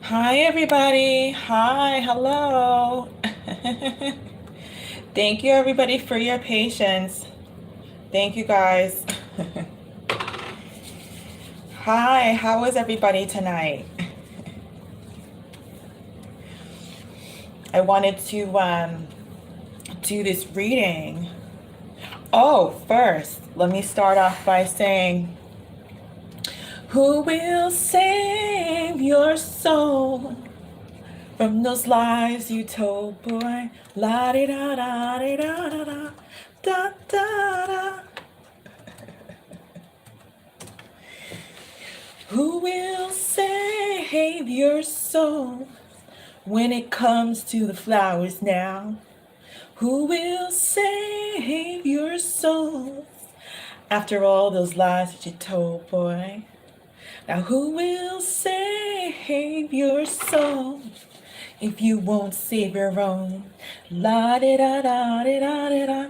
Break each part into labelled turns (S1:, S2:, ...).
S1: Hi, everybody. Hi, hello. Thank you, everybody, for your patience. Thank you, guys. Hi, how is everybody tonight? I wanted to do this reading. Oh, first, let me start off by saying, who will save your soul from those lies you told, boy? La di da da di da da da da da da. Who will save your soul when it comes to the flowers now? Who will save your soul after all those lies that you told, boy? Now who will save your soul if you won't save your own? La di da da di da di da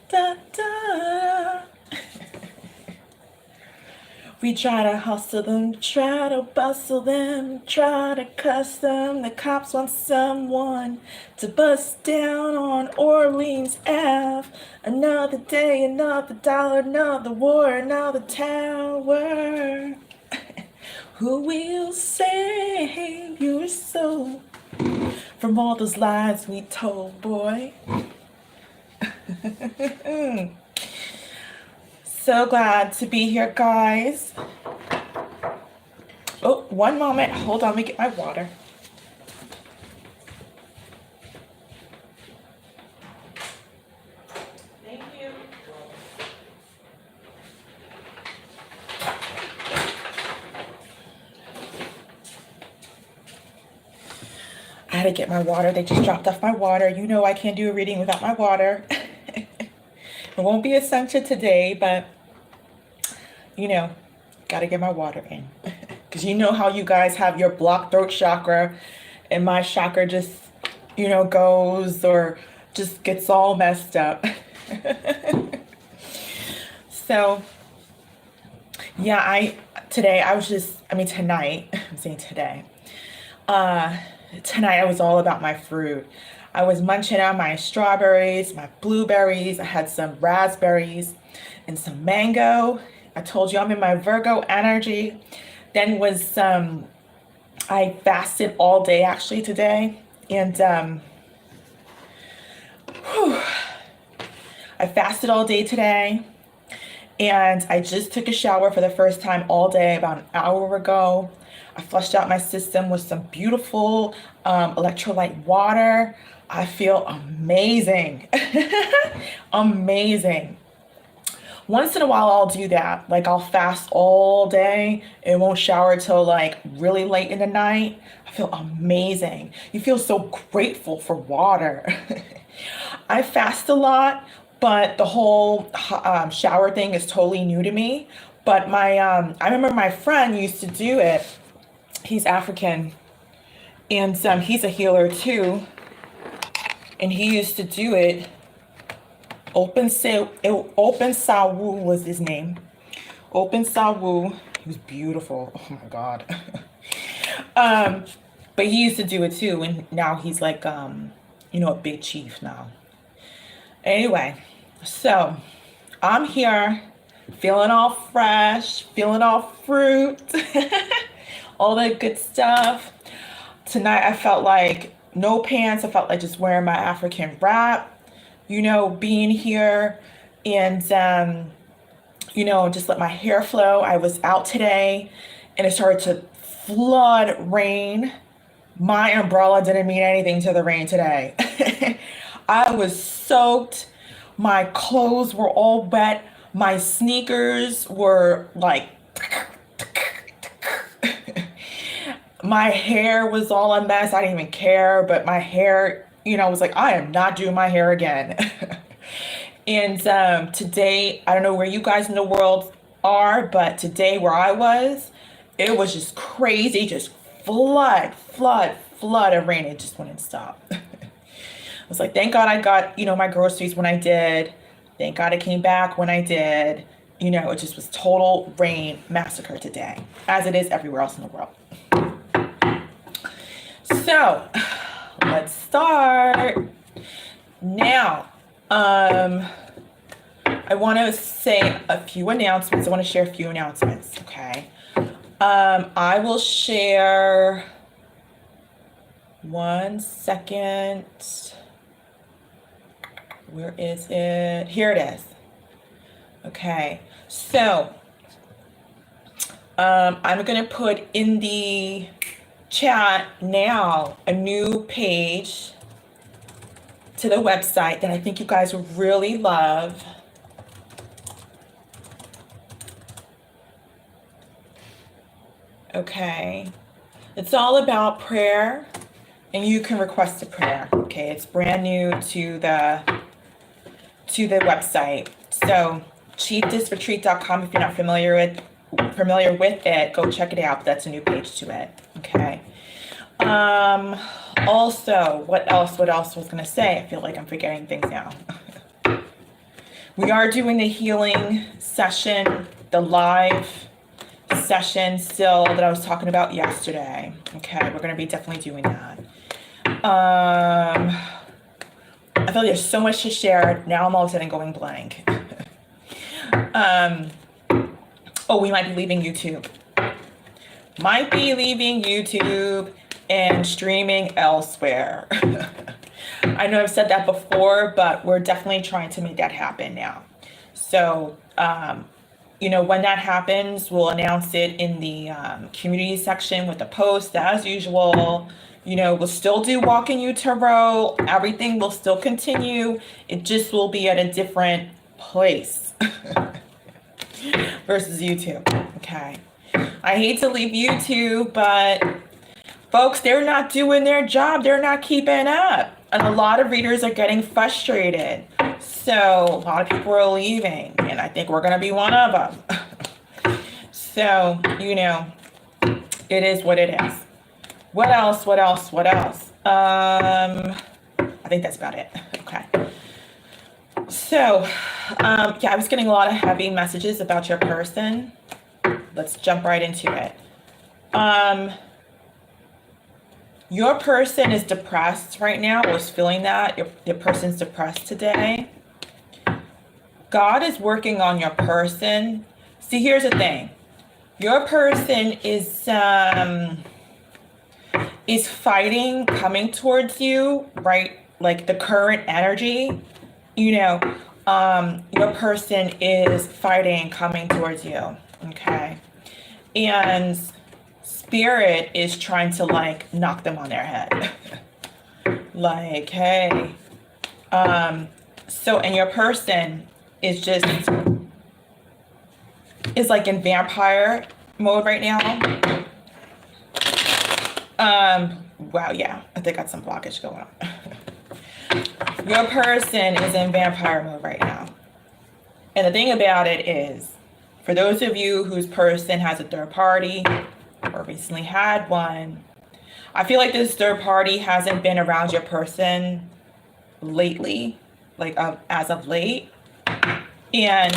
S1: da da. We try to hustle them, try to bustle them, try to cuss them. The cops want someone to bust down on Orleans Ave. Another day, another dollar, another war, another tower. Who will save your soul from all those lies we told, boy? So glad to be here, guys. Oh, one moment. Hold on, let me get my water. Thank you. I had to get my water. They just dropped off my water. You know I can't do a reading without my water. It won't be essential today, but you know, gotta get my water in. Because you know how you guys have your blocked throat chakra, and my chakra just, goes or just gets all messed up. So, yeah, tonight, I'm saying today, tonight I was all about my fruit. I was munching on my strawberries, my blueberries. I had some raspberries and some mango. I told you I'm in my Virgo energy. Then I fasted all day actually today. And I fasted all day today. And I just took a shower for the first time all day about an hour ago. I flushed out my system with some beautiful electrolyte water. I feel amazing. Amazing. Once in a while, I'll do that. Like, I'll fast all day and won't shower till like really late in the night. I feel amazing. You feel so grateful for water. I fast a lot, but the whole shower thing is totally new to me. But I remember my friend used to do it. He's African, and he's a healer too. And he used to do it. Open Sawu was his name. Open Sawu. He was beautiful. Oh my God. um, but he used to do it too, and now he's like a big chief now. Anyway, so I'm here feeling all fresh, feeling all fruit, all that good stuff. Tonight I felt like no pants. I felt like just wearing my African wrap, being here and, just let my hair flow. I was out today and it started to flood rain. My umbrella didn't mean anything to the rain today. I was soaked. My clothes were all wet. My sneakers were like, my hair was all a mess. I didn't even care, but my hair, was like, I am not doing my hair again. And today, I don't know where you guys in the world are, but today where I was, it was just crazy, just flood of rain. It just wouldn't stop. I was like, thank God I got, my groceries when I did. Thank God I came back when I did. It just was total rain massacre today, as it is everywhere else in the world. So let's start. Now, I want to say a few announcements. I want to share a few announcements, okay? I will share, one second. Where is it? Here it is. Okay, so I'm going to put in the chat now a new page to the website that I think you guys will really love. Okay, it's all about prayer, and you can request a prayer. Okay, it's brand new to the website. So chieftessretreat.com. If you're not familiar with it, go check it out. That's a new page to it. Okay. Also, what else was going to say? I feel like I'm forgetting things now. We are doing the healing session, the live session still that I was talking about yesterday. Okay, we're going to be definitely doing that. I feel like there's so much to share. Now I'm all of a sudden going blank. Oh, we might be leaving YouTube. Might be leaving YouTube and streaming elsewhere. I know I've said that before, but we're definitely trying to make that happen now. So, when that happens, we'll announce it in the community section with the post as usual. We'll still do Walking You Tarot. Everything will still continue. It just will be at a different place versus YouTube. Okay. I hate to leave YouTube, but folks, they're not doing their job. They're not keeping up. And a lot of readers are getting frustrated. So a lot of people are leaving, and I think we're going to be one of them. So, it is what it is. What else? I think that's about it. Okay. So, I was getting a lot of heavy messages about your person. Let's jump right into it. Your person is depressed right now. I was feeling that. Your person's depressed today. God is working on your person. See, here's the thing. Your person is fighting coming towards you, right? Like the current energy, your person is fighting coming towards you, okay? And Spirit is trying to knock them on their head. Hey. And your person is in vampire mode right now. Wow, yeah, I think I got some blockage going on. Your person is in vampire mode right now. And the thing about it is, for those of you whose person has a third party or recently had one, I feel like this third party hasn't been around your person lately, as of late. And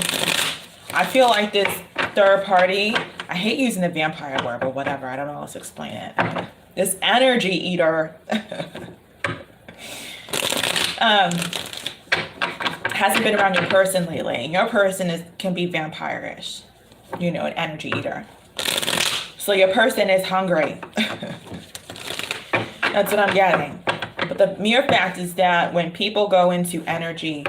S1: I feel like this third party, I hate using the vampire word, but whatever, I don't know how else to explain it. This energy eater hasn't been around your person lately. And your person can be vampire-ish, an energy eater. So your person is hungry. That's what I'm getting. But the mere fact is that when people go into energy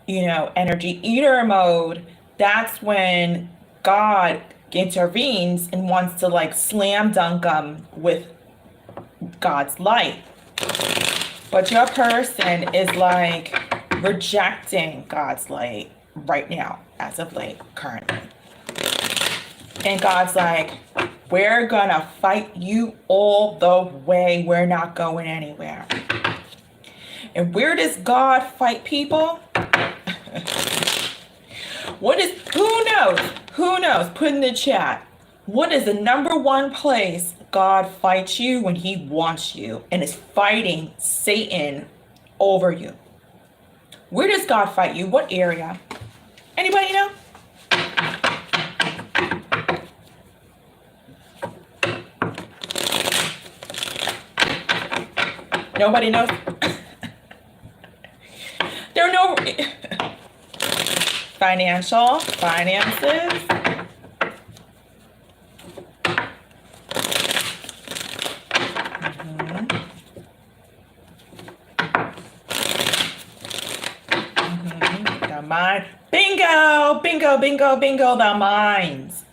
S1: eater mode, that's when God intervenes and wants to slam dunk them with God's light. But your person is rejecting God's light right now, as of late, currently. And God's we're gonna fight you all the way. We're not going anywhere. And where does God fight people? Who knows? Put in the chat. What is the number one place God fights you when he wants you and is fighting Satan over you? Where does God fight you? What area? Anybody know? Nobody knows. There are no finances. The mind. Bingo, bingo, bingo, bingo, the minds.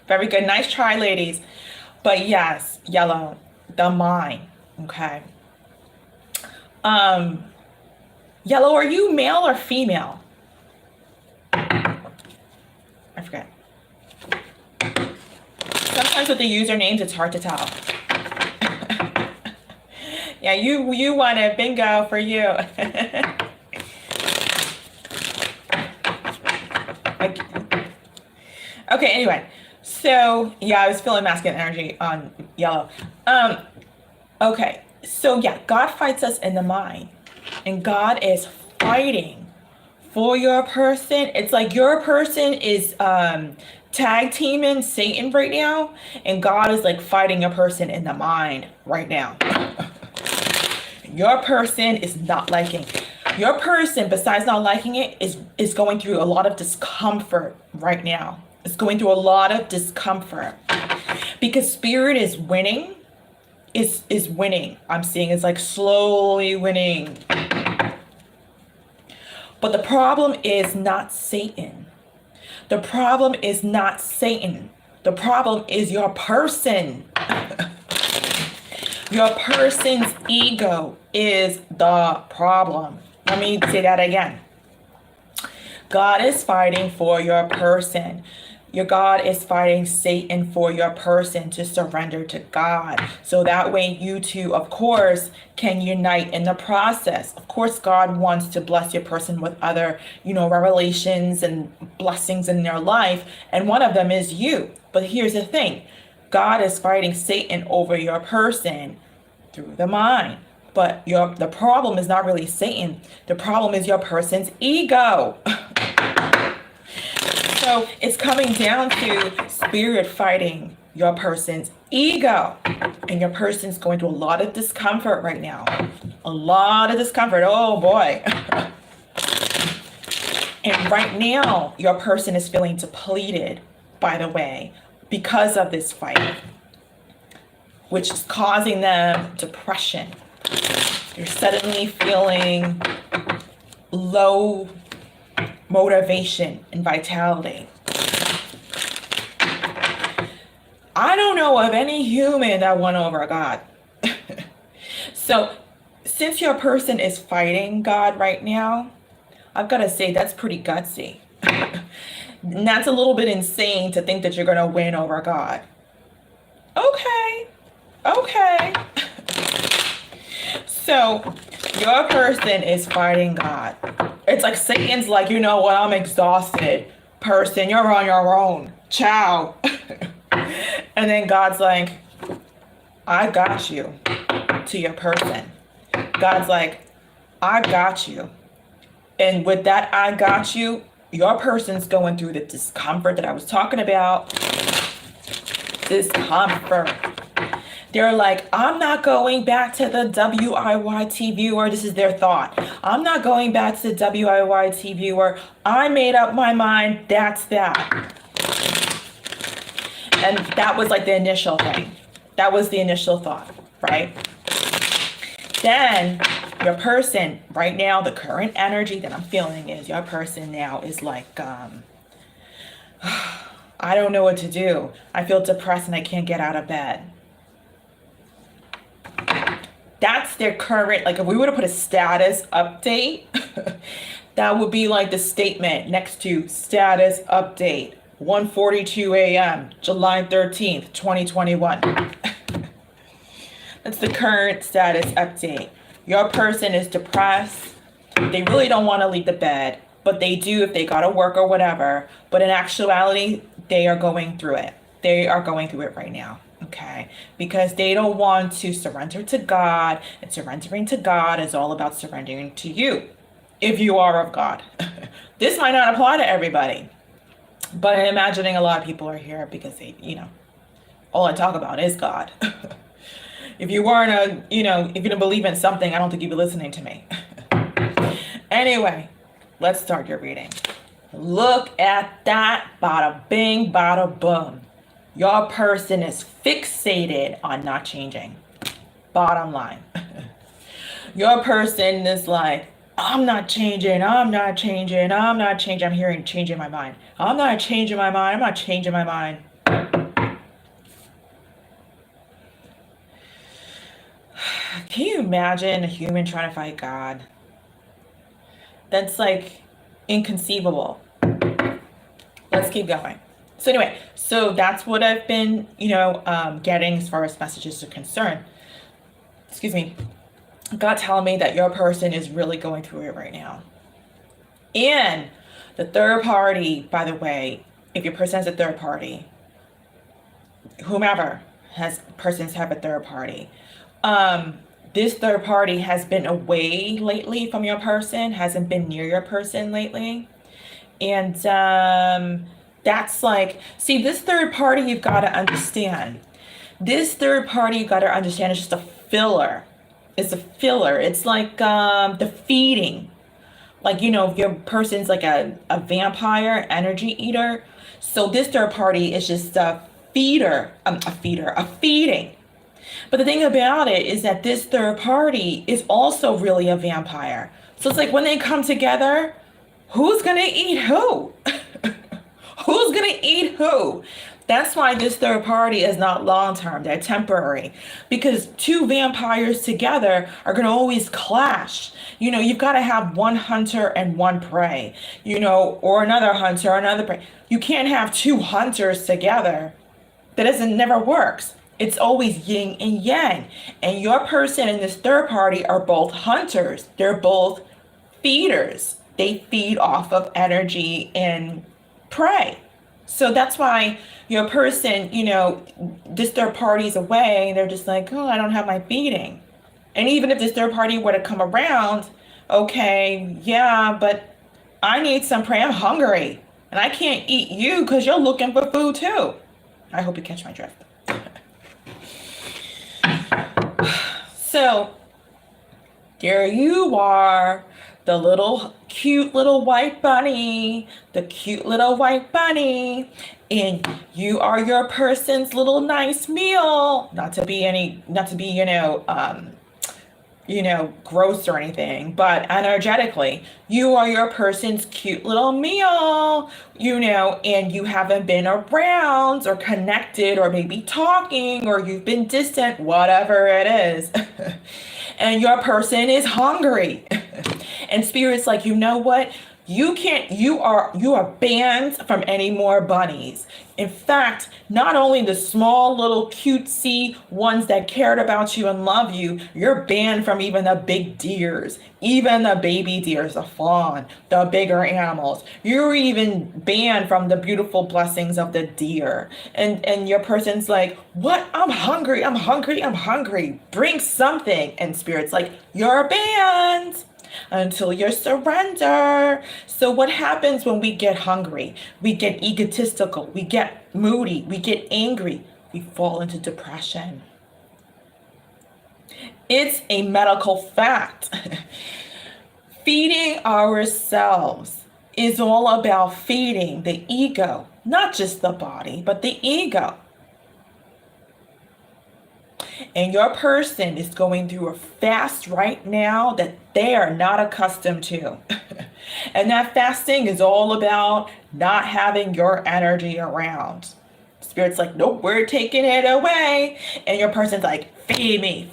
S1: Very good. Nice try, ladies. But yes, yellow, the mind. Okay. Yellow, are you male or female? I forget. Sometimes with the usernames, it's hard to tell. Yeah, you won it. Bingo for you. Okay, anyway. So, yeah, I was feeling masculine energy on yellow. Okay. So, yeah, God fights us in the mind. And God is fighting for your person. It's like your person is tag teaming Satan right now, and God is like fighting your person in the mind right now. Your person is not liking. Your person, besides not liking it, is going through a lot of discomfort right now. It's going through a lot of discomfort because spirit is winning. Is winning. I'm seeing it's like slowly winning. But the problem is not Satan. The problem is not Satan. The problem is your person. Your person's ego is the problem. Let me say that again. God is fighting for your person. Your God is fighting Satan for your person to surrender to God. So that way you two, of course, can unite in the process. Of course, God wants to bless your person with other, revelations and blessings in their life. And one of them is you. But here's the thing. God is fighting Satan over your person through the mind. But the problem is not really Satan. The problem is your person's ego. So it's coming down to spirit fighting your person's ego. And your person's going through a lot of discomfort right now. A lot of discomfort. Oh boy. And right now, your person is feeling depleted, by the way, because of this fight, which is causing them depression. You're suddenly feeling low motivation and vitality. I don't know of any human that won over God. So since your person is fighting God right now, I've got to say that's pretty gutsy. And that's a little bit insane to think that you're going to win over God. Okay. So your person is fighting God. It's like Satan's like, you know what, I'm exhausted. Person, you're on your own. Ciao. And then God's like, I got you, to your person. God's like, I got you. And with that, I got you, your person's going through the discomfort that I was talking about. Discomfort. They're like, I'm not going back to the WIYT viewer. This is their thought. I'm not going back to the WIYT viewer. I made up my mind. That's that. And that was like the initial thing. That was the initial thought, right? Then your person, right now, the current energy that I'm feeling is your person now is like, I don't know what to do. I feel depressed and I can't get out of bed. That's their current, like if we were to put a status update, that would be like the statement next to status update, 1:42 a.m., July 13th, 2021. That's the current status update. Your person is depressed. They really don't want to leave the bed, but they do if they got to work or whatever. But in actuality, they are going through it. They are going through it right now. Okay, because they don't want to surrender to God, and surrendering to God is all about surrendering to you, if you are of God. This might not apply to everybody, but I'm imagining a lot of people are here because they, all I talk about is God. If you weren't a, you know, if you didn't believe in something, I don't think you'd be listening to me. Anyway, let's start your reading. Look at that. Bada bing, bada boom. Your person is fixated on not changing. Bottom line. Your person is like, I'm not changing, I'm not changing, I'm not changing. I'm hearing changing my mind. I'm not changing my mind, I'm not changing my mind. Can you imagine a human trying to fight God? That's like inconceivable. Let's keep going. So anyway, so that's what I've been, getting as far as messages are concerned. Excuse me. God telling me that your person is really going through it right now. And the third party, by the way, if your person has a third party, whomever persons have a third party, this third party has been away lately from your person, hasn't been near your person lately. And that's like, see, this third party you've got to understand. This third party you got to understand is just a filler. It's a filler. It's like the feeding. Like, if your person's like a vampire, energy eater. So this third party is just a feeding. But the thing about it is that this third party is also really a vampire. So it's like when they come together, who's going to eat who? Who's going to eat who? That's why this third party is not long-term. They're temporary. Because two vampires together are going to always clash. You've got to have one hunter and one prey, or another hunter, another prey. You can't have two hunters together. That never works. It's always yin and yang. And your person and this third party are both hunters. They're both feeders. They feed off of energy and prey. So that's why your person, this third party's away. They're just like, oh, I don't have my feeding. And even if this third party were to come around, okay, yeah, but I need some prey. I'm hungry. And I can't eat you because you're looking for food too. I hope you catch my drift. So there you are, the cute little white bunny, and you are your person's little nice meal. Not to be gross or anything, but energetically, you are your person's cute little meal, and you haven't been around or connected or maybe talking or you've been distant, whatever it is. And your person is hungry. And Spirit's like, you know what? You are banned from any more bunnies. In fact, not only the small little cutesy ones that cared about you and love you, you're banned from even the big deers, even the baby deers, the fawn, the bigger animals. You're even banned from the beautiful blessings of the deer. And your person's like, what? I'm hungry. Bring something. And Spirit's like, you're banned until you surrender. So what happens when we get hungry? We get egotistical, we get moody, we get angry, we fall into depression. It's a medical fact. Feeding ourselves is all about feeding the ego, not just the body, but the ego. And your person is going through a fast right now that they are not accustomed to. And that fasting is all about not having your energy around. Spirit's like, nope, we're taking it away. And your person's like, feed me.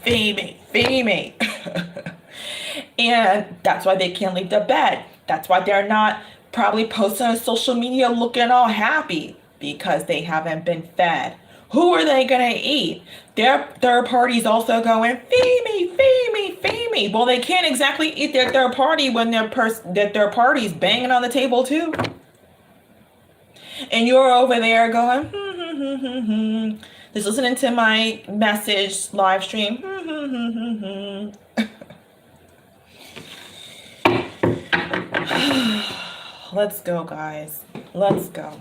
S1: And that's why they can't leave the bed. That's why they're not probably posting on social media looking all happy, because they haven't been fed. Who are they going to eat? Their third party's also going, feed me. Well, they can't exactly eat their third party when their third party's banging on the table too. And you're over there going, just listening to my message live stream. Let's go, guys. Let's go.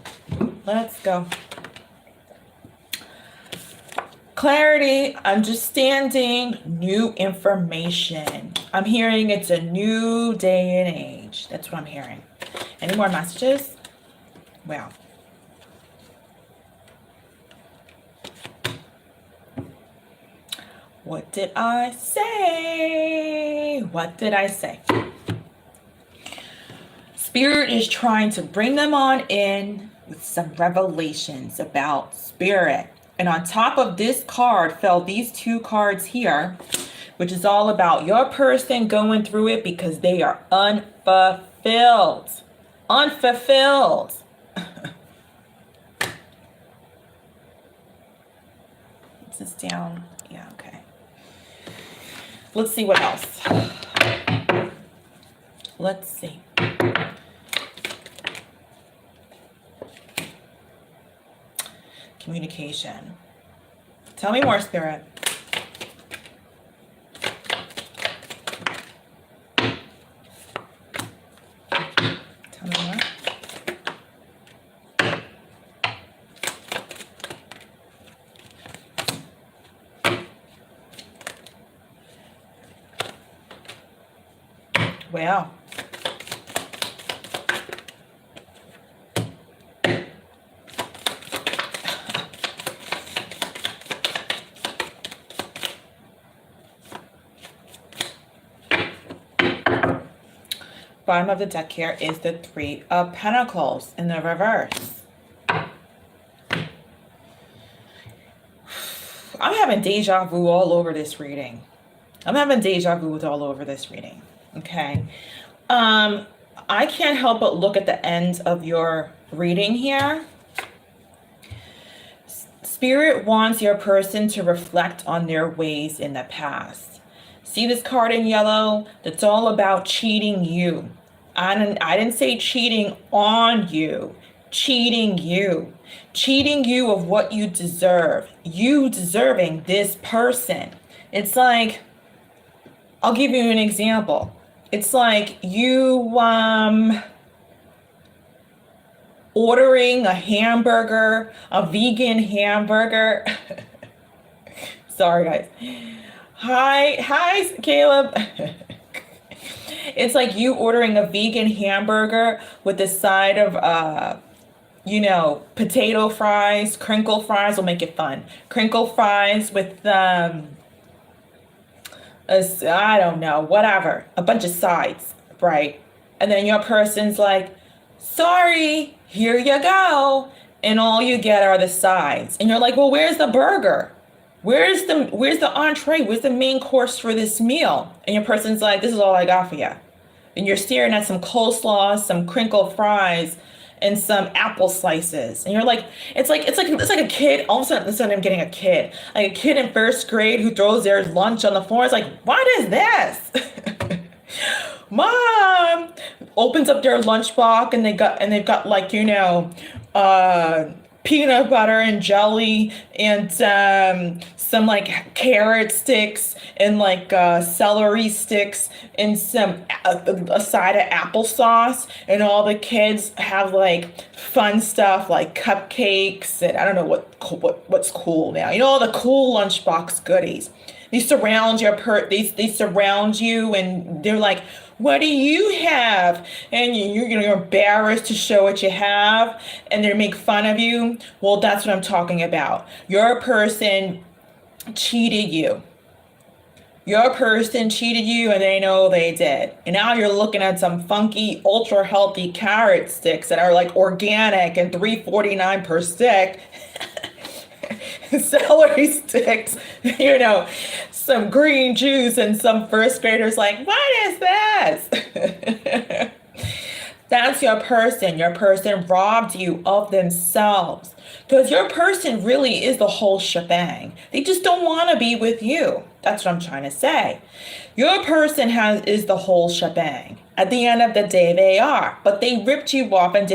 S1: Clarity, understanding, new information. I'm hearing it's a new day and age. That's what I'm hearing. Any more messages? Well. What did I say? What did I say? Spirit is trying to bring them on in with some revelations about spirit. And on top of this card fell these two cards here, which is all about your person going through it because they are unfulfilled. Unfulfilled. Is this down? Yeah, okay. Let's see what else. Let's see. Communication. Tell me more, Spirit. Tell me more. Well. Bottom of the deck here is the Three of Pentacles in the reverse. I'm having deja vu all over this reading. I'm having deja vu all over this reading. Okay. I can't help but look at the end of your reading here. Spirit wants your person to reflect on their ways in the past. See this card in yellow? That's all about cheating you. I didn't say cheating on you. Cheating you. Cheating you of what you deserve. You deserving this person. It's like, I'll give you an example. It's like you ordering a hamburger, a vegan hamburger. Sorry, guys. Hi, Caleb. It's like you ordering a vegan hamburger with a side of, potato fries, crinkle fries will make it fun. Crinkle fries with, I don't know, whatever, a bunch of sides, right? And then your person's like, sorry, here you go. And all you get are the sides. And you're like, well, where's the burger? Where's the entree? Where's the main course for this meal? And your person's like, this is all I got for you. And you're staring at some coleslaw, some crinkled fries, and some apple slices. And you're like, it's like a kid. All of a sudden I'm getting a kid. Like a kid in first grade who throws their lunch on the floor. It's like, what is this? Mom opens up their lunchbox and they've got like, peanut butter and jelly and some like carrot sticks and like celery sticks and a side of applesauce, and all the kids have like fun stuff like cupcakes and I don't know what's cool now. All the cool lunchbox goodies. They surround they surround you and they're like, what do you have? And you're embarrassed to show what you have, and they make fun of you. Well, that's what I'm talking about. Your person cheated you. Your person cheated you, and they know they did. And now you're looking at some funky, ultra healthy carrot sticks that are like organic and $3.49 per stick. Celery sticks, some green juice, and some first graders like, what is this? That's your person. Your person robbed you of themselves, because your person really is the whole shebang. They just don't want to be with you. That's what I'm trying to say. Your person is the whole shebang. At the end of the day, they are. But they ripped you off and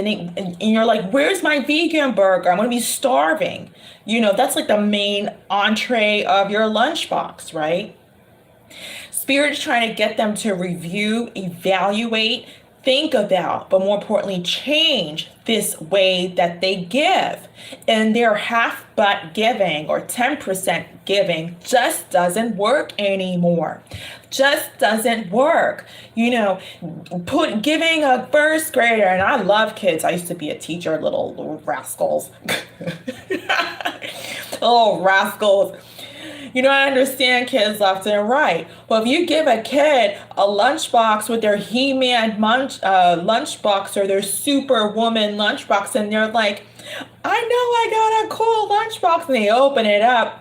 S1: you're like, where's my vegan burger? I'm going to be starving. That's like the main entree of your lunchbox, right? Spirit's trying to get them to review, evaluate, think about, but more importantly, change this way that they give. And their half butt giving or 10% giving just doesn't work anymore. Just doesn't work. You know, giving a first grader, and I love kids. I used to be a teacher, little rascals. Little rascals. You know, I understand kids left and right. But if you give a kid a lunchbox with their He-Man lunchbox or their Superwoman lunchbox, and they're like, I know I got a cool lunchbox, and they open it up,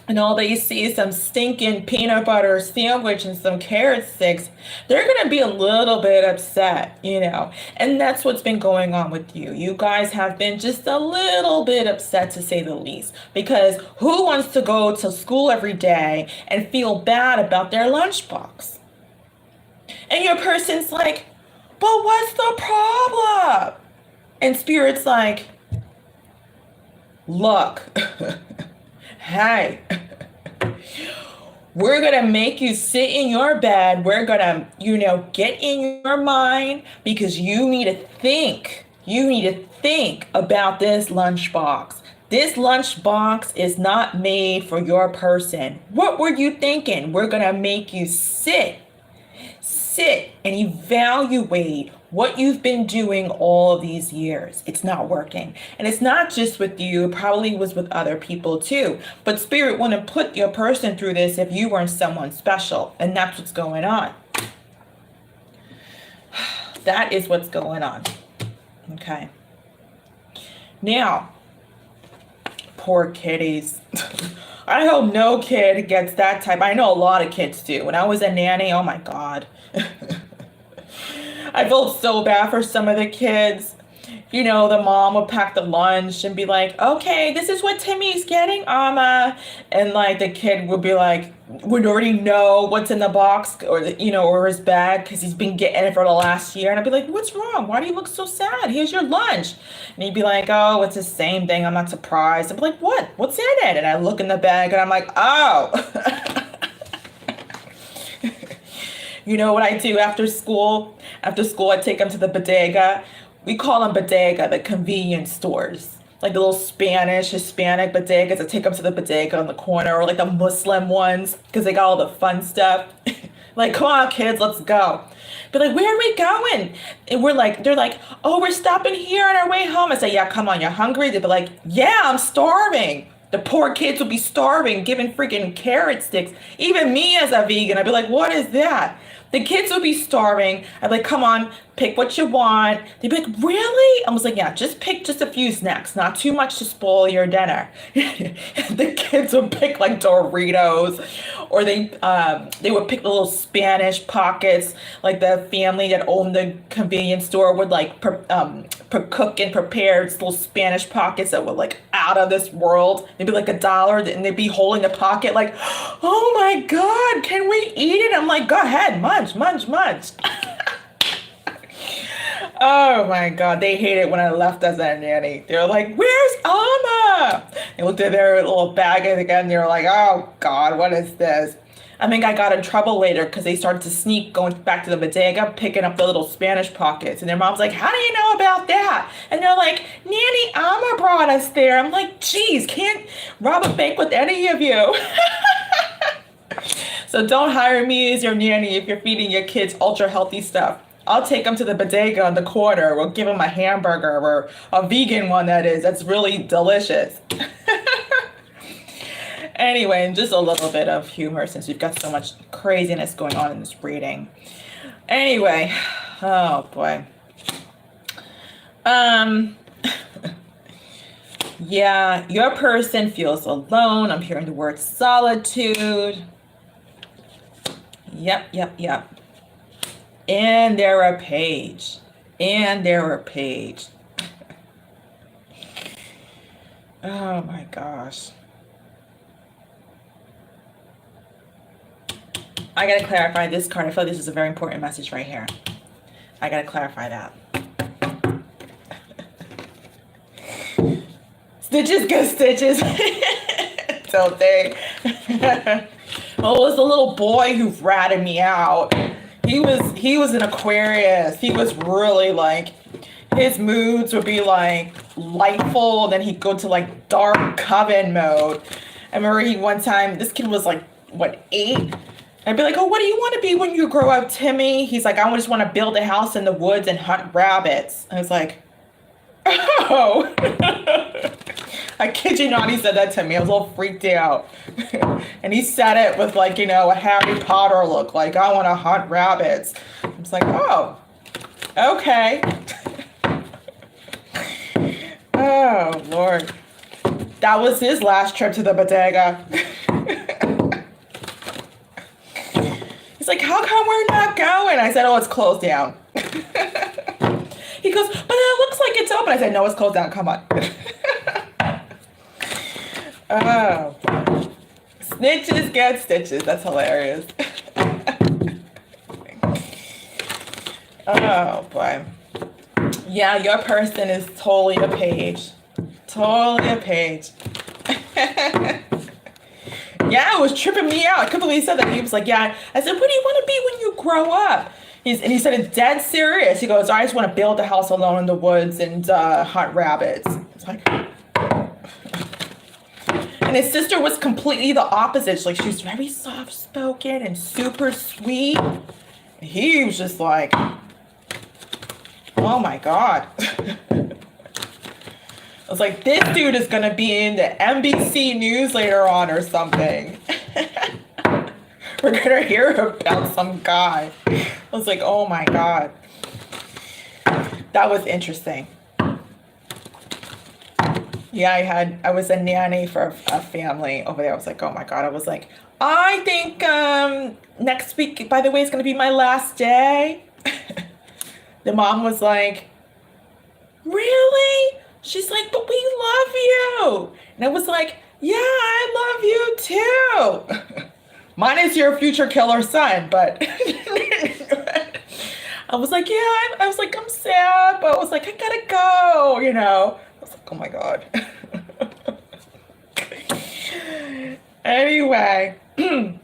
S1: and all they see is some stinking peanut butter sandwich and some carrot sticks, they're going to be a little bit upset, you know. And that's what's been going on with you. You guys have been just a little bit upset, to say the least, because who wants to go to school every day and feel bad about their lunchbox? And your person's like, but what's the problem? And Spirit's like, look, hey, we're going to make you sit in your bed. We're going to, you know, get in your mind, because you need to think. You need to think about this lunchbox. This lunchbox is not made for your person. What were you thinking? We're going to make you sit and evaluate what you've been doing all of these years. It's not working. And it's not just with you, it probably was with other people too. But Spirit wouldn't put your person through this if you weren't someone special. And that's what's going on. That is what's going on. Okay. Now, poor kitties. I hope no kid gets that type. I know a lot of kids do. When I was a nanny, oh my God. I felt so bad for some of the kids. You know, the mom would pack the lunch and be like, okay, this is what Timmy's getting, Amma. And like the kid would be like, would already know what's in the box or, you know, or his bag, because he's been getting it for the last year. And I'd be like, what's wrong? Why do you look so sad? Here's your lunch. And he'd be like, oh, it's the same thing. I'm not surprised. I'd be like, what? What's in it? And I look in the bag and I'm like, oh. You know what I do after school? After school, I take them to the bodega. We call them bodega, the convenience stores. Like the little Spanish, Hispanic bodegas. I take them to the bodega on the corner, or like the Muslim ones, because they got all the fun stuff. Like, come on, kids, let's go. But like, where are we going? And they're like, oh, we're stopping here on our way home. I say, yeah, come on, you're hungry? They'd be like, yeah, I'm starving. The poor kids would be starving, given freaking carrot sticks. Even me as a vegan, I'd be like, what is that? The kids would be starving. I'd be like, come on, pick what you want. They'd be like, really? I was like, yeah, just pick just a few snacks, not too much to spoil your dinner. The kids would pick like Doritos, or they would pick the little Spanish pockets, like the family that owned the convenience store would like cook and prepare little Spanish pockets that were like out of this world. They'd be like $1, and they'd be holding the pocket like, oh my God, can we eat it? I'm like, go ahead, munch, munch, munch. Oh my God, they hate it when I left as a nanny. They're like, where's Amma? They looked at their little bag again. They were like, oh God, what is this? I think I got in trouble later because they started to sneak going back to the bodega, picking up the little Spanish pockets. And their mom's like, how do you know about that? And they're like, Nanny Amma brought us there. I'm like, geez, can't rob a bank with any of you. So don't hire me as your nanny if you're feeding your kids ultra healthy stuff. I'll take them to the bodega on the corner. We'll give them a hamburger, or a vegan one that's really delicious. Anyway, and just a little bit of humor since we've got so much craziness going on in this reading. Anyway, oh boy. Yeah, your person feels alone. I'm hearing the word solitude. Yep. And they're a page. Oh my gosh. I gotta clarify this card. I feel like this is a very important message right here. I gotta clarify that. Stitches get stitches. Don't they? Well, it was the little boy who ratted me out. he was an Aquarius. He was really like, his moods would be like lightful, and then he'd go to like dark coven mode. I remember one time, this kid was like, what, 8? I'd be like, oh, what do you want to be when you grow up, Timmy? He's like, I just want to build a house in the woods and hunt rabbits. I was like, oh. I kid you not, he said that to me. I was a little freaked out. And he said it with like, you know, a Harry Potter look, like, I want to hunt rabbits. I was like, oh, okay. Oh, Lord. That was his last trip to the bodega. He's like, how come we're not going? I said, oh, it's closed down. He goes, but it looks like it's open. I said, no, it's closed down. Come on. Oh, snitches get stitches. That's hilarious. Oh, boy. Yeah, your person is totally a page. Totally a page. Yeah, it was tripping me out. I couldn't believe he said that. He was like, yeah. I said, what do you want to be when you grow up? And he said, it's dead serious. He goes, I just want to build a house alone in the woods and hunt rabbits. It's like... And his sister was completely the opposite. Like, she was very soft-spoken and super sweet. And he was just like, oh my God. I was like, this dude is going to be in the NBC News later on or something. We're going to hear about some guy. I was like, oh my God. That was interesting. Yeah, I was a nanny for a family over there. I was like, oh my God. I was like, I think next week, by the way, is going to be my last day. The mom was like, really? She's like, but we love you. And I was like, yeah, I love you too. Mine is your future killer son, but I was like, yeah, I was like, I'm sad, but I was like, I gotta go, you know. I was like, oh my God. Anyway, that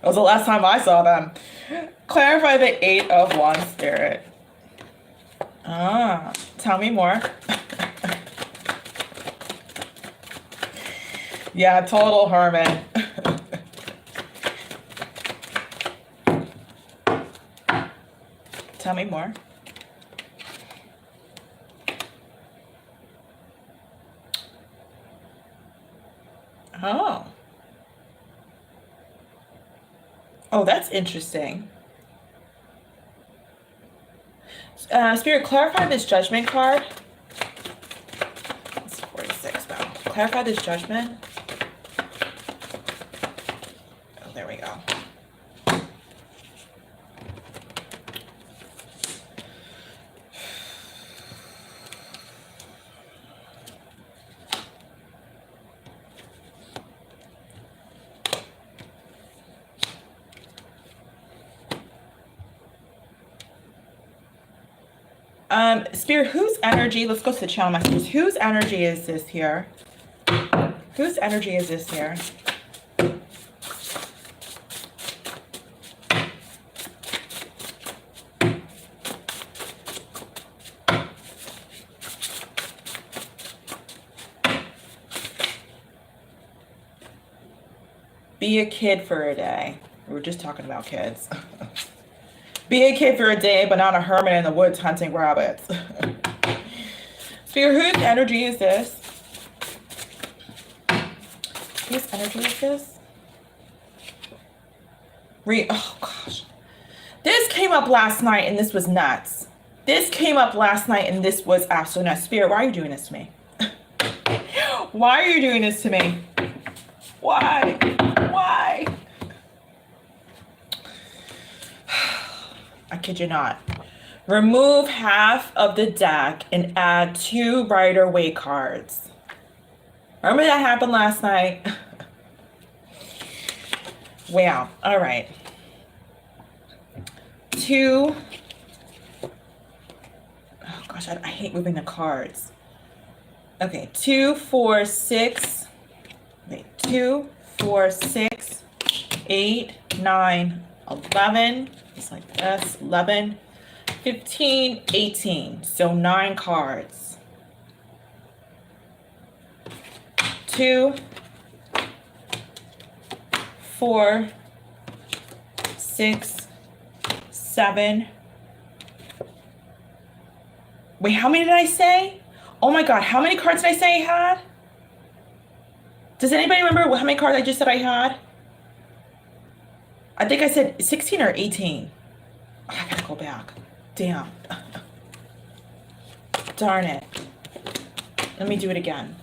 S1: was the last time I saw them. Clarify the 8 of Wands spirit. Ah, tell me more. Yeah, total hermit. Tell me more. Oh. Oh, that's interesting. Spirit, clarify this judgment card. It's 46 though. Clarify this judgment. Oh, there we go. Spirit, whose energy, let's go to the channel messages. Whose energy is this here? Whose energy is this here? Be a kid for a day. We were just talking about kids. Be a kid for a day, but not a hermit in the woods hunting rabbits. Spirit, whose energy is this? Whose energy is this? Oh, gosh. This came up last night, and this was nuts. This came up last night, and this was absolutely nuts. Spirit, why are you doing this to me? Why are you doing this to me? Why? Why? I kid you not. Remove half of the deck and add 2 Rider-Waite cards. Remember that happened last night? Wow. All right. 2. Oh gosh, I hate moving the cards. Okay, 2, 4, 6. Wait, 2, 4, 6, 8, 9, 11, just like this, 11, 15, 18. So 9 cards. 2, 4, 6, 7. Wait, how many did I say? Oh my God, how many cards did I say I had? Does anybody remember how many cards I just said I had? I think I said 16 or 18. Oh, I gotta go back. Damn. Darn it. Let me do it again.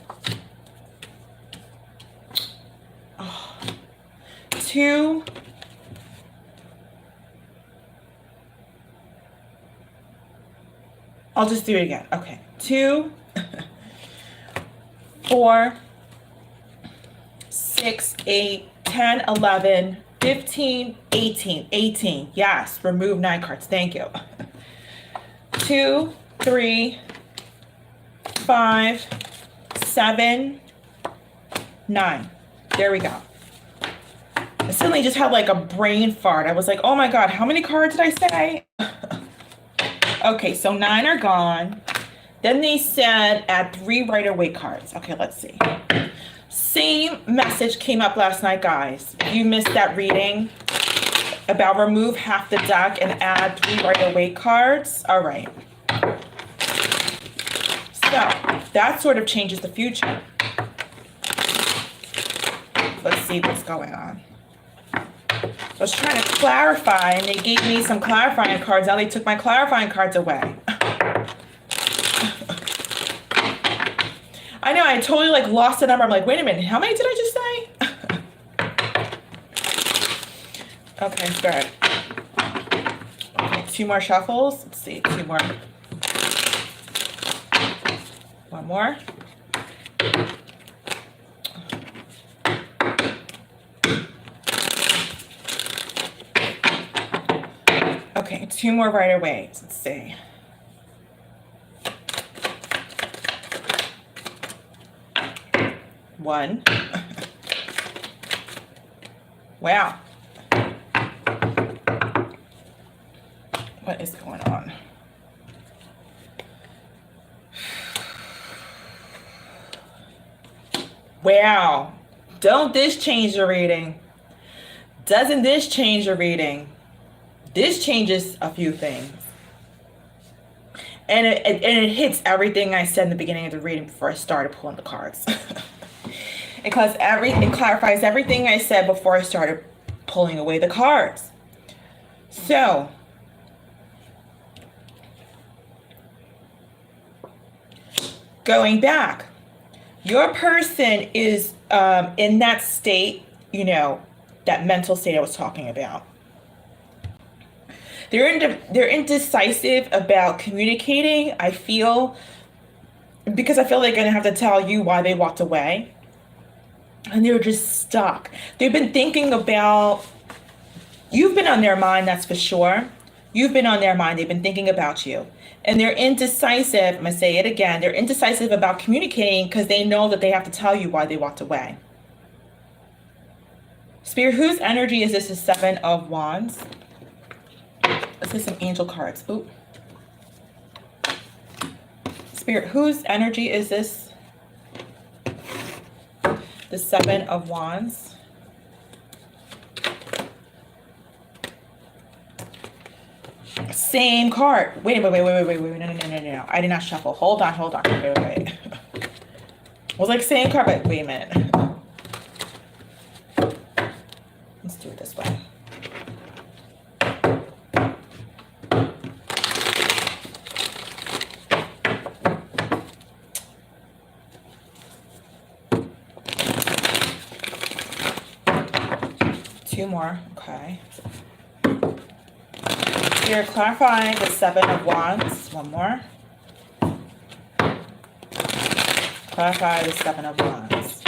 S1: Oh. 2. I'll just do it again. Okay. 2, 4, 6, 8, 10, 11, 15, 18. 18. Yes. Remove 9 cards. Thank you. 2, 3, 5, 7, 9. There we go. I suddenly just had like a brain fart. I was like, oh my God, how many cards did I say? Okay, so 9 are gone. Then they said add 3 Waite cards. Okay, let's see. Same message came up last night, guys. If you missed that reading about remove half the deck and add 3 Waite cards. All right. So that sort of changes the future. Let's see what's going on. I was trying to clarify, and they gave me some clarifying cards. Now they took my clarifying cards away. I know, I totally like lost the number. I'm like, wait a minute, how many did I just say? Okay, good. Okay, 2 more shuffles. Let's see, 2 more. 1 more. Okay, 2 more right away. Let's see. One. Wow. What is going on? Wow. Don't this change the reading? Doesn't this change the reading? This changes a few things. And it hits everything I said in the beginning of the reading before I started pulling the cards. It clarifies everything I said before I started pulling away the cards. So, going back, your person is in that state, you know, that mental state I was talking about. They're indecisive about communicating, I feel, because I feel they're going to have to tell you why they walked away. And they're just stuck. They've been thinking about, you've been on their mind, that's for sure. You've been on their mind. They've been thinking about you. And they're indecisive, I'm going to say it again, they're indecisive about communicating because they know that they have to tell you why they walked away. Spirit, whose energy is this? The 7 of Wands. Let's get some angel cards. Ooh. Spirit, whose energy is this? The 7 of Wands. Same card. Wait. No. I did not shuffle. Hold on. Wait. It was like same card, but wait a minute. Let's do it this way. Two more, okay. Here, clarify the 7 of Wands. One more. Clarify the 7 of Wands.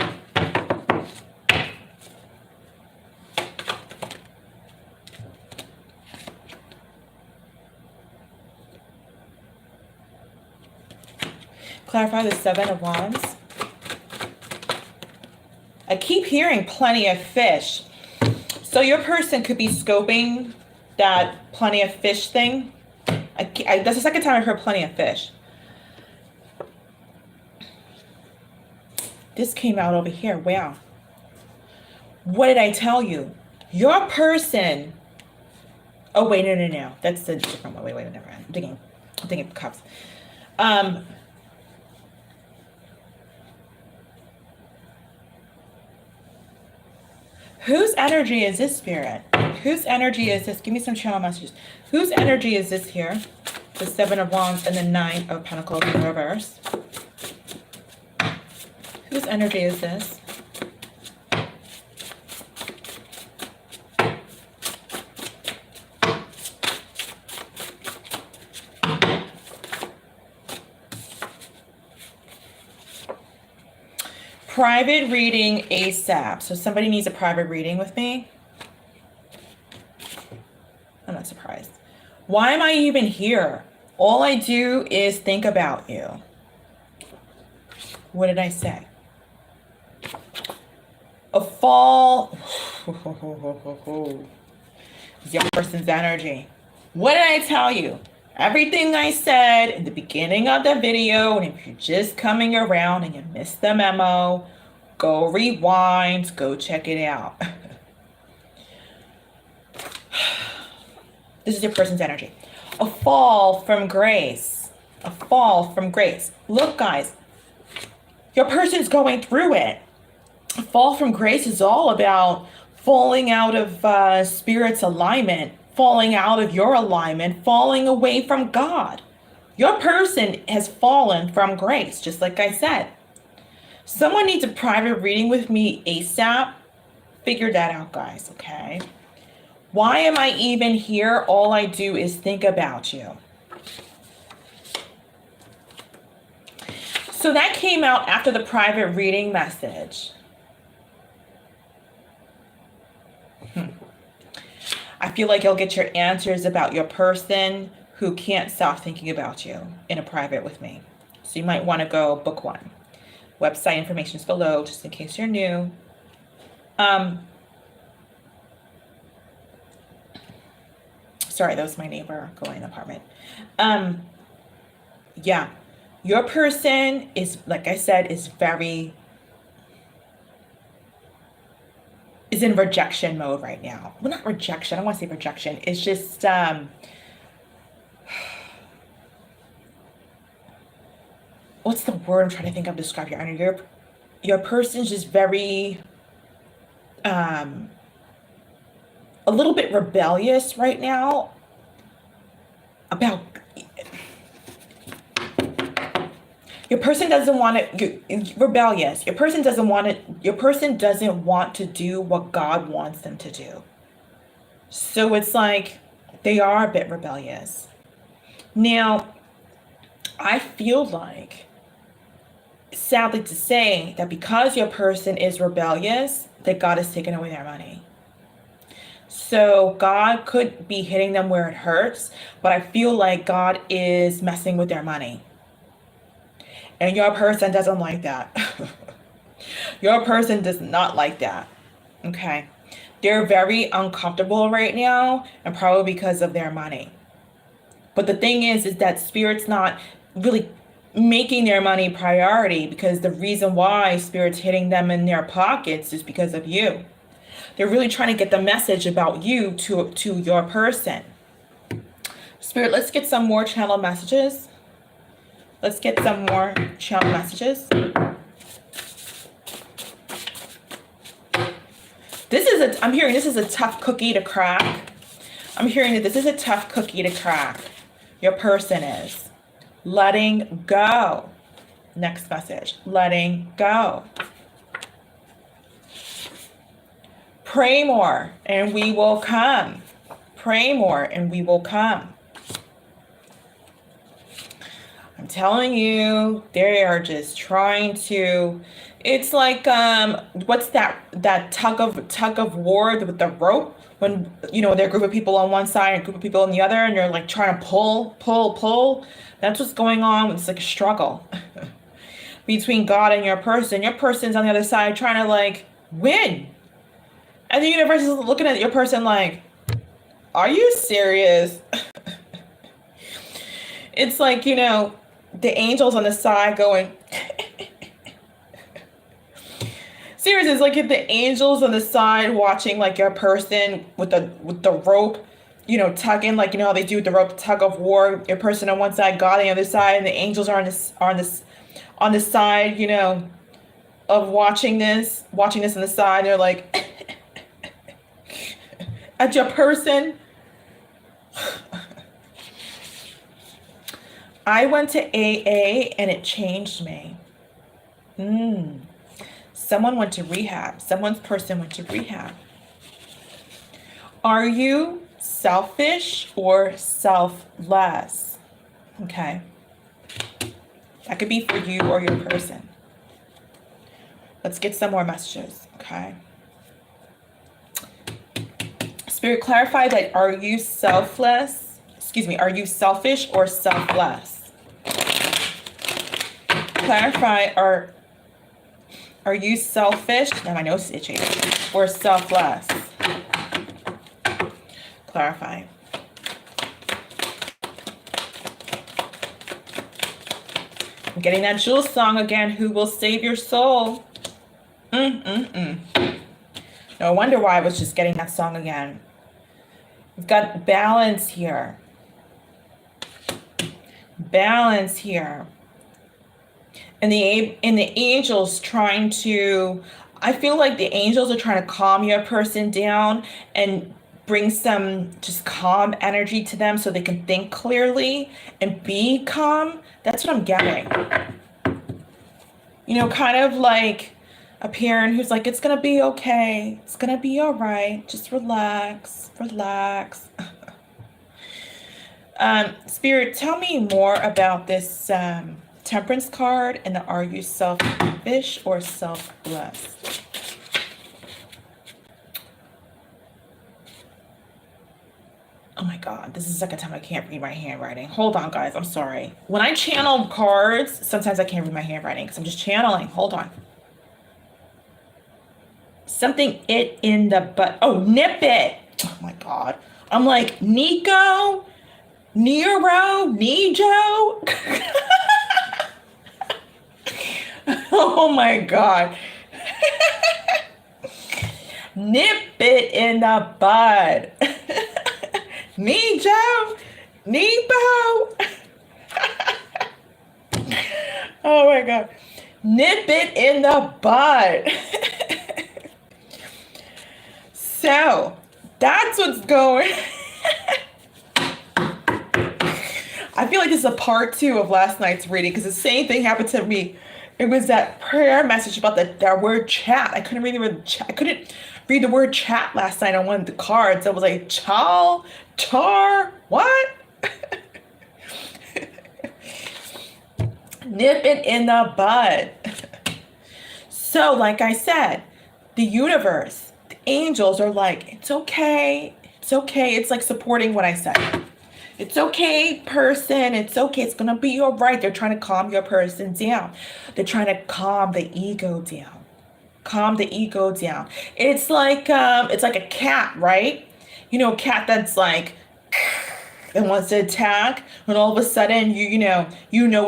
S1: Clarify the 7 of Wands. I keep hearing plenty of fish. So your person could be scoping that plenty of fish thing. That's the second time I heard plenty of fish. This came out over here. Wow. What did I tell you? Your person. Oh, wait, no. That's a different one. Wait, never mind. I'm thinking cups. Whose energy is this, Spirit? Whose energy is this? Give me some channel messages. Whose energy is this here? The Seven of Wands and the Nine of Pentacles in reverse. Whose energy is this? Private reading ASAP. So somebody needs a private reading with me. I'm not surprised. Why am I even here? All I do is think about you. What did I say? A fall. Your person's energy. What did I tell you? Everything I said in the beginning of the video, and if you're just coming around and you missed the memo, go rewind, go check it out. This is your person's energy. A fall from grace. A fall from grace. Look, guys, your person's going through it. A fall from grace is all about falling out of Spirit's alignment, falling out of your alignment, falling away from God. Your person has fallen from grace, just like I said. Someone needs a private reading with me ASAP. Figure that out, guys, okay? Why am I even here? All I do is think about you. So that came out after the private reading message. I feel like you'll get your answers about your person who can't stop thinking about you in a private with me. So you might want to go book one. Website information is below, just in case you're new. Sorry, that was my neighbor going in the apartment. Yeah, your person is, like I said, is in rejection mode right now. Well, not rejection. I don't want to say rejection. It's just what's the word I'm trying to think of to describe your energy? Your person's just very a little bit rebellious right now about your person doesn't want to rebellious. Your person doesn't want to do what God wants them to do. So it's like they are a bit rebellious. Now, I feel like, sadly to say, that because your person is rebellious, that God has taken away their money. So God could be hitting them where it hurts, but I feel like God is messing with their money. And your person doesn't like that. Your person does not like that. Okay. They're very uncomfortable right now, and probably because of their money. But the thing is that Spirit's not really making their money priority, because the reason why Spirit's hitting them in their pockets is because of you. They're really trying to get the message about you to your person. Spirit, let's get some more channel messages. Let's get some more channel messages. I'm hearing this is a tough cookie to crack. I'm hearing that this is a tough cookie to crack. Your person is letting go. Next message, letting go. Pray more and we will come. Pray more and we will come. I'm telling you, they are just trying to, it's like, what's that tug of war with the rope? When, there are a group of people on one side and a group of people on the other, and you're like trying to pull. That's what's going on. It's like a struggle between God and your person. Your person's on the other side trying to like win. And the universe is looking at your person like, are you serious? It's like, you know, the angels on the side going, seriously, it's like if the angels on the side watching like your person with the rope, you know, tugging, like, you know how they do with the rope tug of war, your person on one side, God on the other side, and the angels are on the side, you know, of watching this on the side. They're like at your person. I went to AA and it changed me. Someone went to rehab. Someone's person went to rehab. Are you selfish or selfless? Okay. That could be for you or your person. Let's get some more messages, okay? Spirit, clarify that are you selfless? Excuse me, are you selfish or selfless? Clarify, are you selfish? Now my nose is itchy. Or selfless? Clarify. I'm getting that Jules song again. Who will save your soul? No wonder why I was just getting that song again. We've got balance here. Balance here. And the angels trying to, I feel like the angels are trying to calm your person down and bring some just calm energy to them so they can think clearly and be calm. That's what I'm getting. You know, kind of like a parent who's like, it's going to be okay. It's going to be all right. Just relax, relax. Spirit, tell me more about this Temperance card and the are you selfish or selfless? Oh my God, this is the second time I can't read my handwriting. Hold on, guys, I'm sorry. When I channel cards, sometimes I can't read my handwriting because I'm just channeling. Hold on. Something it in the butt. Oh, nip it. Oh my God. I'm like, Nico, Nero, Nijo. Oh my God. Nip it in the bud. Nijo, Nepo. Oh my God. Nip it in the bud. So that's what's going. I feel like this is a part 2 of last night's reading because the same thing happened to me. It was that prayer message about that word chat. I couldn't read the word chat. I couldn't read the word chat last night on one of the cards. I was like, char, what? Nip it in the bud. So, like I said, the universe, the angels are like, it's okay. It's okay. It's like supporting what I said. It's okay, person. It's okay. It's going to be all right. They're trying to calm your person down. They're trying to calm the ego down. Calm the ego down. It's like a cat, right? You know, a cat that's like, that wants to attack, and all of a sudden you know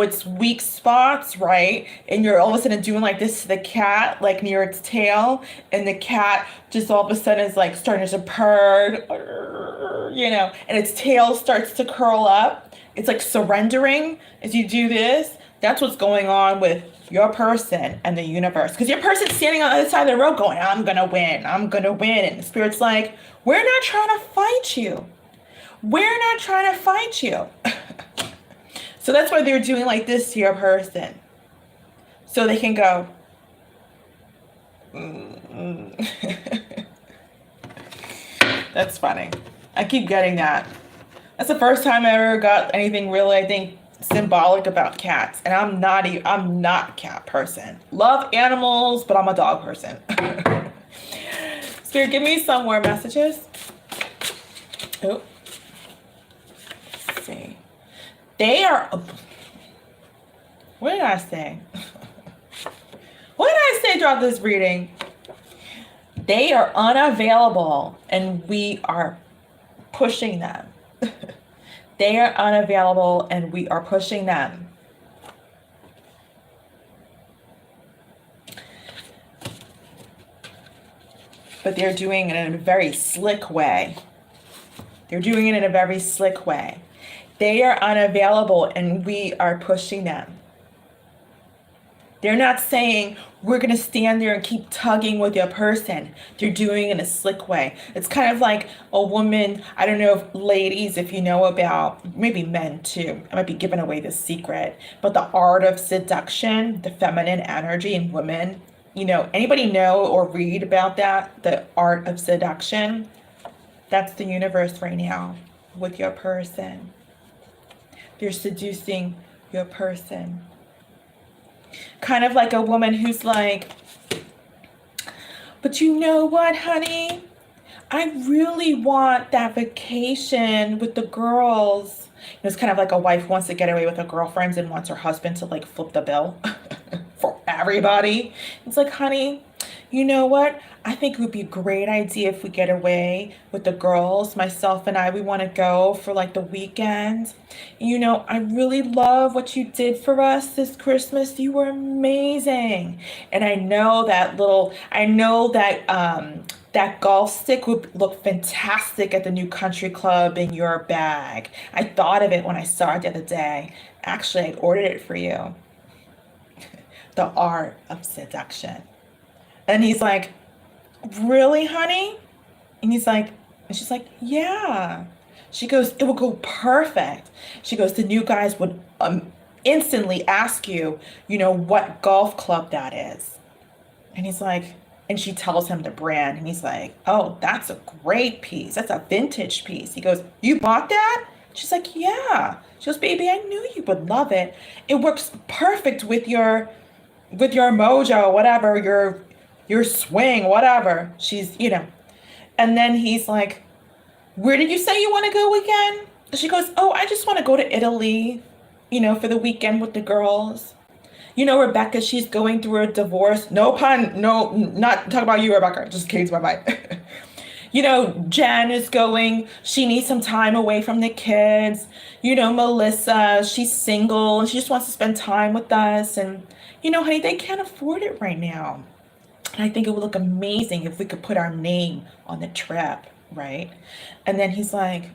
S1: its weak spots, right? And you're all of a sudden doing like this to the cat, like near its tail, and the cat just all of a sudden is like starting to purr, you know, and its tail starts to curl up. It's like surrendering as you do this. That's what's going on with your person and the universe, because your person's standing on the other side of the road going, I'm gonna win, and the spirit's like, we're not trying to fight you. We're not trying to fight you. So that's why they're doing like this to your person. So they can go. That's funny. I keep getting that. That's the first time I ever got anything really, I think, symbolic about cats. And I'm not a cat person. Love animals, but I'm a dog person. Spirit, give me some more messages. Oh. See. They are. What did I say? What did I say throughout this reading? They are unavailable and we are pushing them. They are unavailable and we are pushing them. But they're doing it in a very slick way. They're doing it in a very slick way. They are unavailable and we are pushing them. They're not saying we're going to stand there and keep tugging with your person. They're doing it in a slick way. It's kind of like a woman. I don't know if ladies, if you know about, maybe men too. I might be giving away the secret, but the art of seduction, the feminine energy in women. You know, anybody know or read about that? The art of seduction? That's the universe right now with your person. They're seducing your person. Kind of like a woman who's like, but you know what, honey? I really want that vacation with the girls. It's kind of like a wife wants to get away with her girlfriends and wants her husband to like flip the bill for everybody. It's like, honey, you know what? I think it would be a great idea if we get away with the girls, myself and I. We want to go for like the weekend. You know, I really love what you did for us this Christmas. You were amazing. And I know that golf stick would look fantastic at the new country club in your bag. I thought of it when I saw it the other day. Actually, I ordered it for you. The art of seduction. And he's like, really, honey? And he's like, and she's like, yeah. She goes, it would go perfect. She goes, the new guys would instantly ask you, you know, what golf club that is. And he's like, and she tells him the brand. And he's like, oh, that's a great piece. That's a vintage piece. He goes, you bought that? She's like, yeah. She goes, baby, I knew you would love it. It works perfect with your mojo, whatever, your swing, whatever. She's, you know. And then he's like, where did you say you want to go again? She goes, oh, I just want to go to Italy, you know, for the weekend with the girls. You know, Rebecca, she's going through a divorce. No pun, no, not talking about you, Rebecca. Just came to my mind. You know, Jen is going, she needs some time away from the kids. You know, Melissa, she's single and she just wants to spend time with us. And, you know, honey, they can't afford it right now. And I think it would look amazing if we could put our name on the trip, right? And then he's like,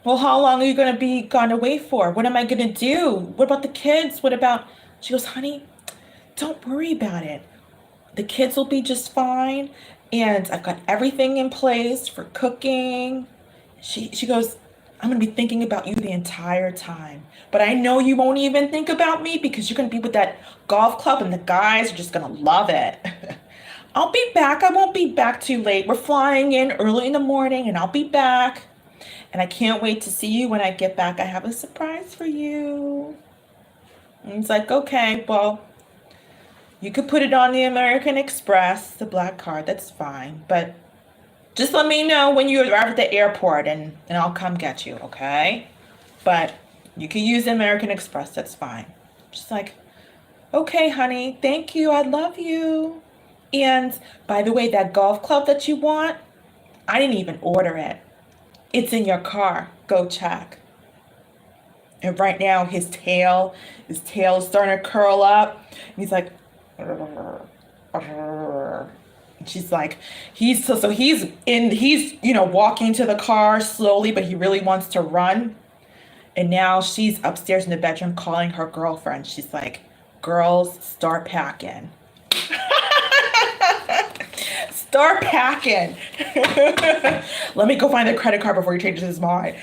S1: well, how long are you going to be gone away for? What am I going to do? What about the kids? What about... She goes, honey, don't worry about it. The kids will be just fine. And I've got everything in place for cooking. She goes, I'm going to be thinking about you the entire time. But I know you won't even think about me because you're going to be with that golf club and the guys are just going to love it. I'll be back. I won't be back too late. We're flying in early in the morning and I'll be back. And I can't wait to see you when I get back. I have a surprise for you. And he's like, okay, well, you could put it on the American Express, the black card, that's fine. But just let me know when you arrive at the airport and I'll come get you, okay? But you can use the American Express, that's fine. Just like, okay, honey, thank you, I love you. And by the way, that golf club that you want, I didn't even order it. It's in your car, go check. And right now his tail is starting to curl up. And he's like, and she's like, he's you know, walking to the car slowly, but he really wants to run. And now she's upstairs in the bedroom calling her girlfriend. She's like, girls, start packing. Start packing. Let me go find the credit card before he changes his mind.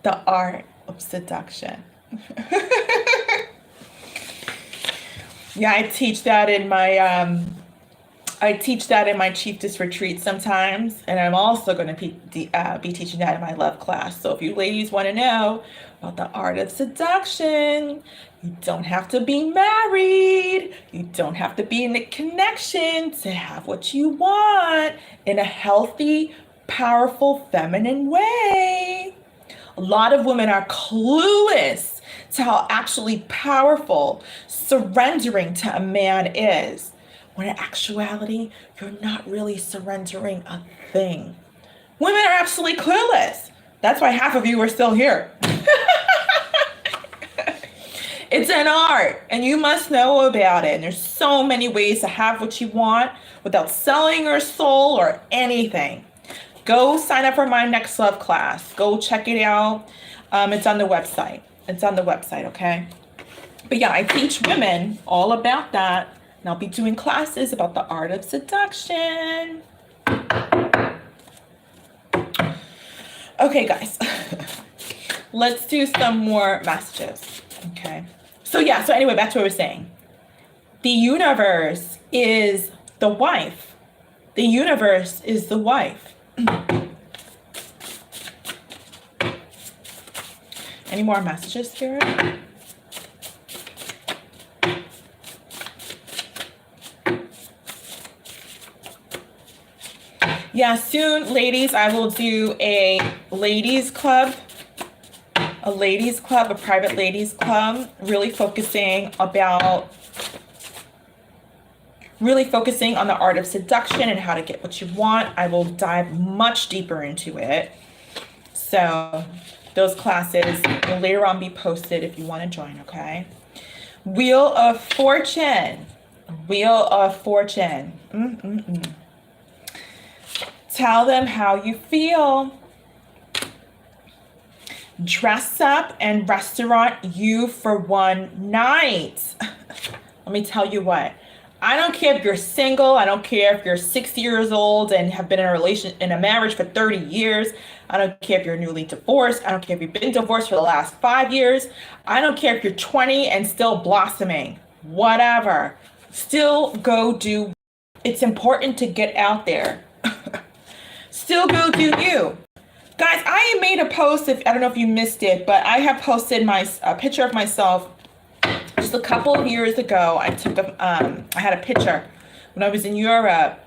S1: The art of seduction. Yeah, I teach that in my Chieftess retreat sometimes, and I'm also going to be teaching that in my love class. So if you ladies want to know about the art of seduction, you don't have to be married. You don't have to be in a connection to have what you want in a healthy, powerful, feminine way. A lot of women are clueless to how actually powerful surrendering to a man is. when in actuality, you're not really surrendering a thing. Women are absolutely clueless. That's why half of you are still here. It's an art, and you must know about it. And there's so many ways to have what you want without selling your soul or anything. Go sign up for my Next Love class. Go check it out. It's on the website. It's on the website, okay? But yeah, I teach women all about that. And I'll be doing classes about the art of seduction. Okay, guys. Let's do some more messages, okay? So yeah, so anyway, back to what I was saying. The universe is the wife. The universe is the wife. Any more messages, Spirit? Yeah, soon, ladies, I will do a ladies club. A ladies club, a private ladies club, really focusing on the art of seduction and how to get what you want. I will dive much deeper into it. So those classes will later on be posted if you want to join, okay? Wheel of Fortune. Wheel of Fortune. Tell them how you feel. Dress up and restaurant you for one night. Let me tell you what. I don't care if you're single. I don't care if you're 60 years old and have been in a marriage for 30 years. I don't care if you're newly divorced. I don't care if you've been divorced for the last 5 years. I don't care if you're 20 and still blossoming. Whatever. Still go do. It's important to get out there. Still go do you. Guys, I made a post, I don't know if you missed it, but I have posted a picture of myself just a couple of years ago. I had a picture when I was in Europe.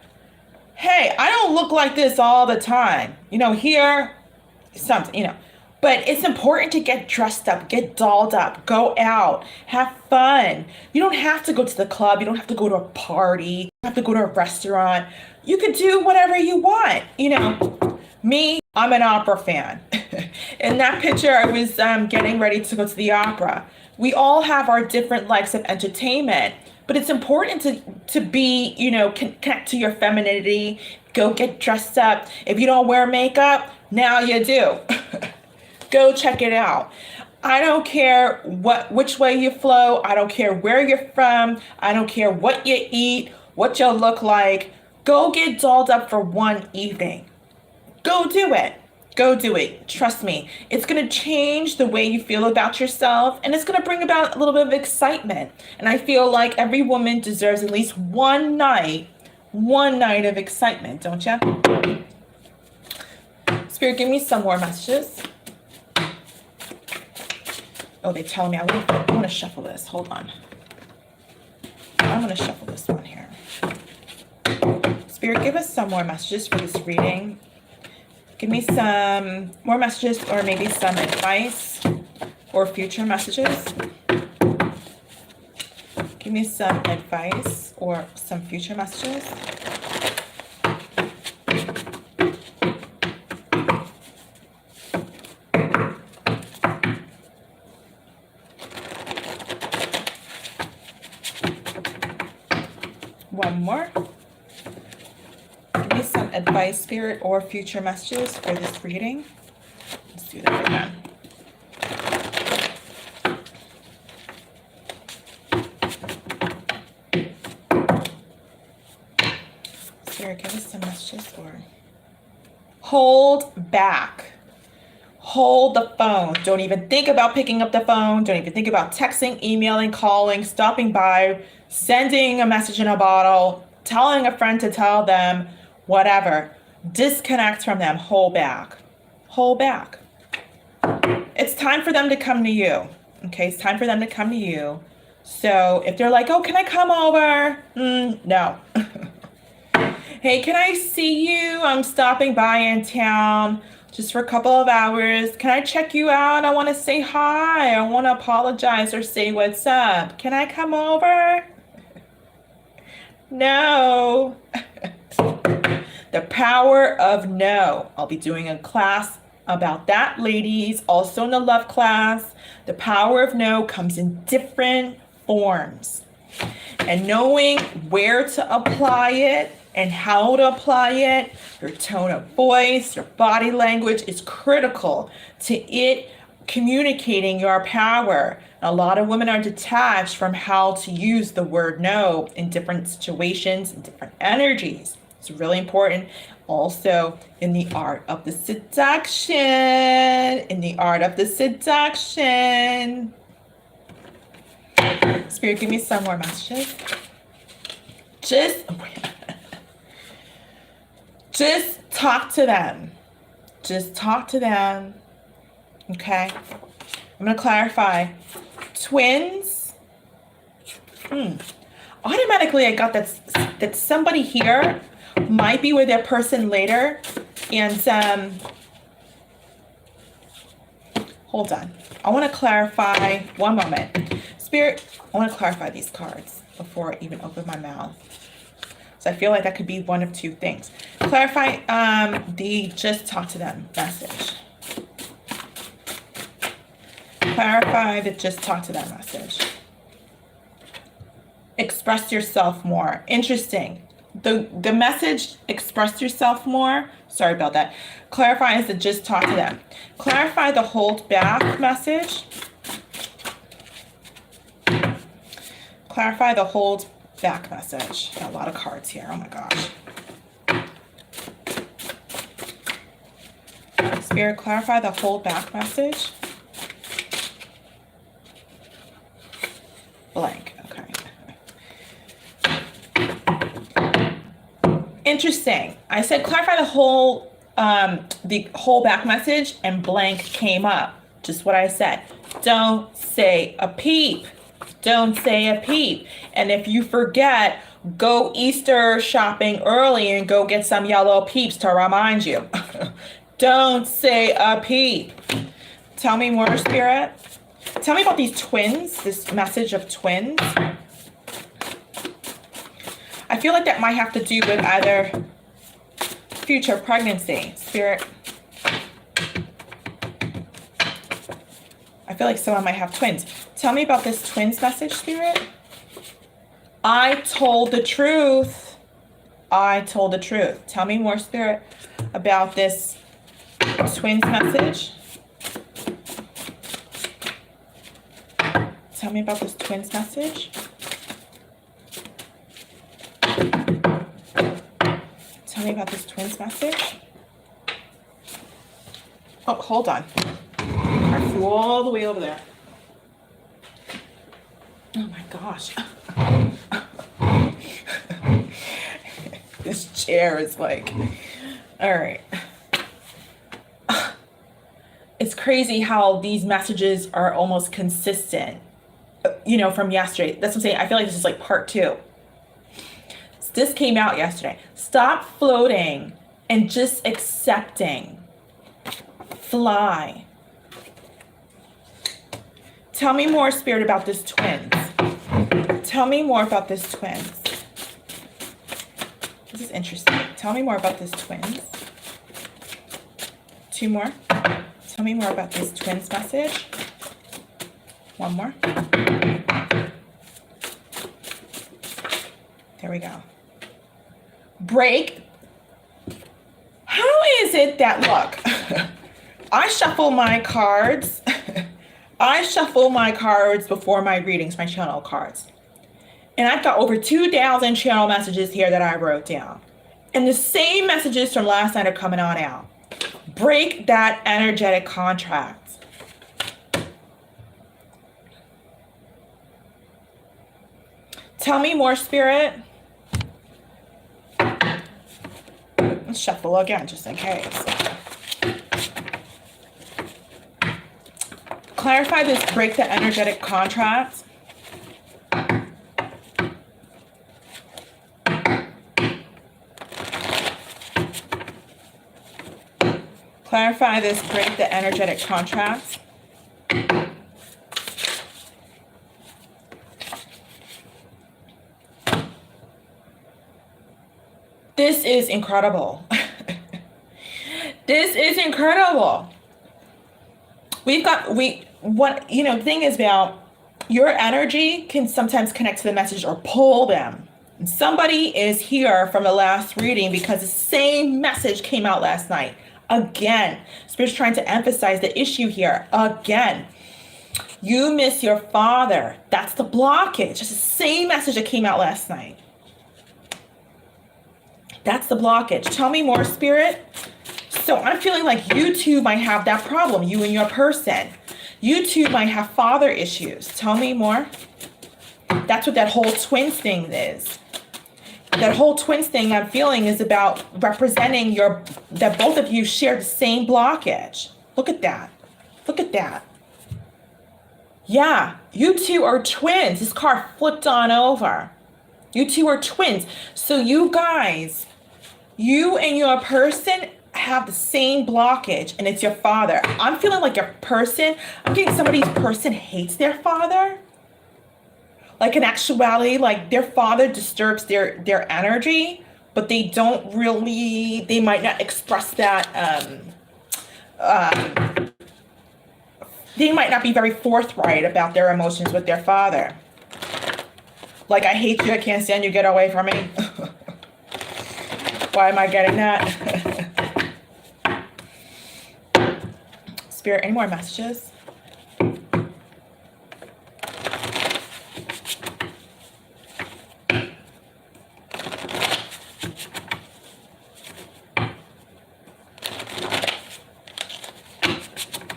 S1: Hey, I don't look like this all the time. Here, something, But it's important to get dressed up, get dolled up, go out, have fun. You don't have to go to the club. You don't have to go to a party. You don't have to go to a restaurant. You could do whatever you want, Me, I'm an opera fan. In that picture, I was getting ready to go to the opera. We all have our different likes of entertainment, but it's important to be, connect to your femininity. Go get dressed up. If you don't wear makeup, now you do. Go check it out. I don't care which way you flow. I don't care where you're from. I don't care what you eat, what you look like. Go get dolled up for one evening. Go do it. Go do it. Trust me. It's going to change the way you feel about yourself, and it's going to bring about a little bit of excitement. And I feel like every woman deserves at least one night of excitement, don't you? Spirit, give me some more messages. Oh, they tell me I want to shuffle this. Hold on. I'm going to shuffle this one here. Spirit, give us some more messages for this reading. Give me some more messages or maybe some advice or future messages. Give me some advice or some future messages. One more. Give me some advice, Spirit, or future messages for this reading. Let's do that again. Spirit, give us some messages or hold back. Hold the phone. Don't even think about picking up the phone. Don't even think about texting, emailing, calling, stopping by, sending a message in a bottle, telling a friend to tell them, whatever. Disconnect from them. Hold back. Hold back. It's time for them to come to you. Okay, it's time for them to come to you. So if they're like, oh, can I come over? No. Hey, can I see you? I'm stopping by in town just for a couple of hours. Can I check you out? I want to say hi. I want to apologize or say what's up. Can I come over? No. The power of no. I'll be doing a class about that, ladies, also in the love class. The power of no comes in different forms. And knowing where to apply it and how to apply it, your tone of voice, your body language is critical to it communicating your power. A lot of women are detached from how to use the word no in different situations and different energies. It's really important. Also, in the art of the seduction, Spirit, give me some more messages. Just talk to them. Just talk to them. Okay. I'm going to clarify. Twins. Automatically, I got that somebody here might be with their person later. And hold on. I want to clarify. One moment. Spirit, I want to clarify these cards before I even open my mouth. So I feel like that could be one of two things. Clarify the just talk to them message. Clarify the just talk to them message. Express yourself more. Interesting. The message, express yourself more. Sorry about that. Clarify is the just talk to them. Clarify the hold back message. Clarify the hold back message. Got a lot of cards here. Oh my gosh. Spirit, clarify the hold back message. Blank. Okay. Interesting. I said clarify the whole back message, and blank came up. Just what I said. Don't say a peep. Don't say a peep. And if you forget, go Easter shopping early and go get some yellow peeps to remind you. Don't say a peep. Tell me more, Spirit. Tell me about these twins, this message of twins. I feel like that might have to do with either future pregnancy, Spirit. I feel like someone might have twins. Tell me about this twins message, Spirit. I told the truth. I told the truth. Tell me more, Spirit, about this twins message. Tell me about this twins message. Tell me about this twins message. Oh, hold on. I flew all the way over there. Oh my gosh. This chair is like, all right. It's crazy how these messages are almost consistent, you know, from yesterday. That's what I'm saying. I feel like this is like part 2. This came out yesterday. Stop floating and just accepting. Fly. Tell me more, Spirit, about this twins. Tell me more about this twins. This is interesting. Tell me more about this twins. 2 more. Tell me more about this twins message. 1 more. There we go. Break. How is it that, look, I shuffle my cards. I shuffle my cards before my readings, my channel cards. And I've got over 2,000 channel messages here that I wrote down. And the same messages from last night are coming on out. Break that energetic contract. Tell me more, Spirit. Let's shuffle again, just in case. Clarify this, break the energetic contract. Clarify this, break the energetic contract. This is incredible. This is incredible. The thing is about your energy can sometimes connect to the message or pull them. And somebody is here from the last reading because the same message came out last night. Again, Spirit's trying to emphasize the issue here. Again, you miss your father. That's the blockage. It's the same message that came out last night. That's the blockage. Tell me more, Spirit. So I'm feeling like you two might have that problem, you and your person. You two might have father issues. Tell me more. That's what that whole twins thing is. That whole twins thing I'm feeling is about representing that both of you share the same blockage. Look at that. Look at that. Yeah, you two are twins. This card flipped on over. You two are twins. So you guys, you and your person have the same blockage, and it's your father. I'm feeling like your person, I'm getting somebody's person hates their father. Like in actuality, like their father disturbs their energy, but they might not express that, they might not be very forthright about their emotions with their father. Like, I hate you, I can't stand you, get away from me. Why am I getting that? Spirit, any more messages?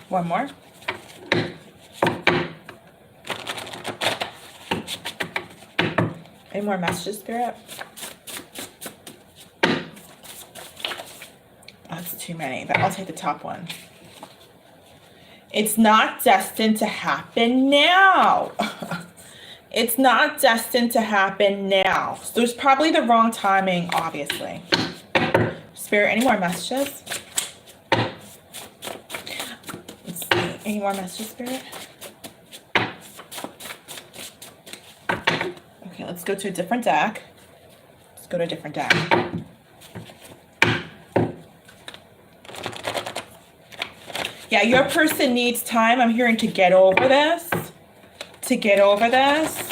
S1: One more. Any more messages, Spirit? That's too many, but I'll take the top one. It's not destined to happen now. It's not destined to happen now. So there's probably the wrong timing, obviously. Spirit, any more messages? Let's see. Any more messages, Spirit? Okay, let's go to a different deck. Let's go to a different deck. Yeah, your person needs time. I'm hearing to get over this. To get over this.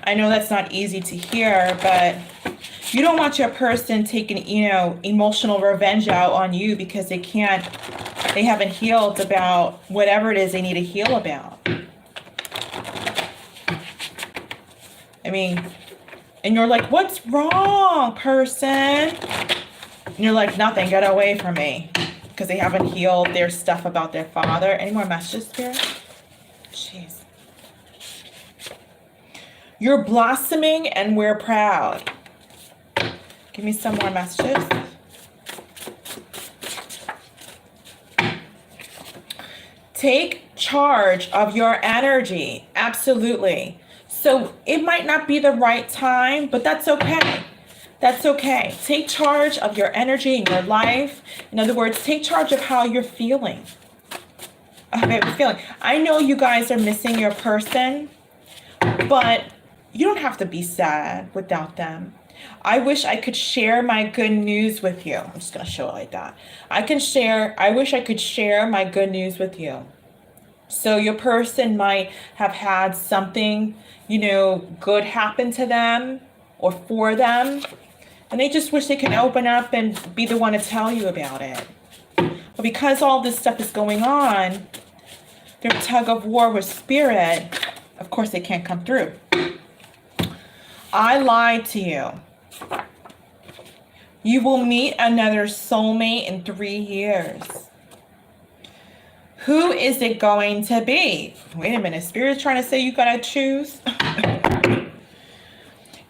S1: I know that's not easy to hear, but you don't want your person taking, emotional revenge out on you because they haven't healed about whatever it is they need to heal about. I mean, and you're like, what's wrong, person? And you're like, nothing, get away from me. Because they haven't healed their stuff about their father. Any more messages, Spirit? Jeez. You're blossoming and we're proud. Give me some more messages. Take charge of your energy. Absolutely. So it might not be the right time, but that's okay. That's okay. Take charge of your energy in your life. In other words, take charge of how you're feeling. I know you guys are missing your person, but you don't have to be sad without them. I wish I could share my good news with you. I'm just going to show it like that. I wish I could share my good news with you. So your person might have had something, good happen to them or for them. And they just wish they can open up and be the one to tell you about it. But because all this stuff is going on, their tug of war with Spirit, of course they can't come through. I lied to you. You will meet another soulmate in 3 years. Who is it going to be? Wait a minute, Spirit's trying to say you gotta choose?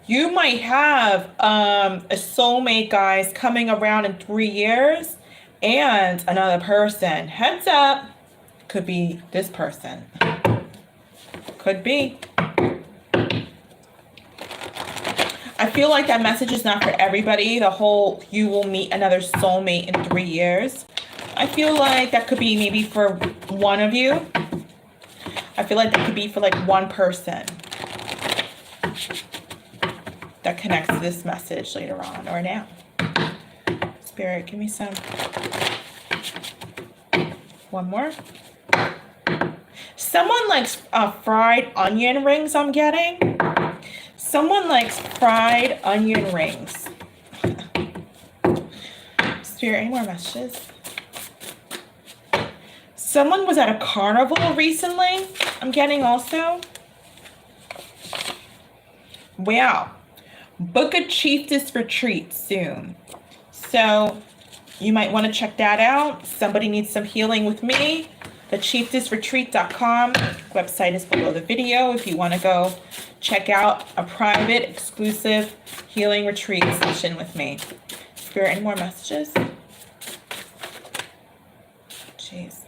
S1: You might have a soulmate, guys, coming around in 3 years and another person. Heads up. Could be this person. Could be. I feel like that message is not for everybody. The whole, you will meet another soulmate in 3 years. I feel like that could be maybe for one of you. I feel like that could be for like one person. that connects to this message later on or now. Spirit, give me some. One more. Someone likes fried onion rings, I'm getting. Someone likes fried onion rings. Spirit, any more messages? Someone was at a carnival recently, I'm getting also. Wow. Book a Chieftess retreat soon. So you might want to check that out. Somebody needs some healing with me. The chieftessretreat.com website is below the video if you want to go check out a private, exclusive healing retreat session with me. Spirit, any more messages? Jeez.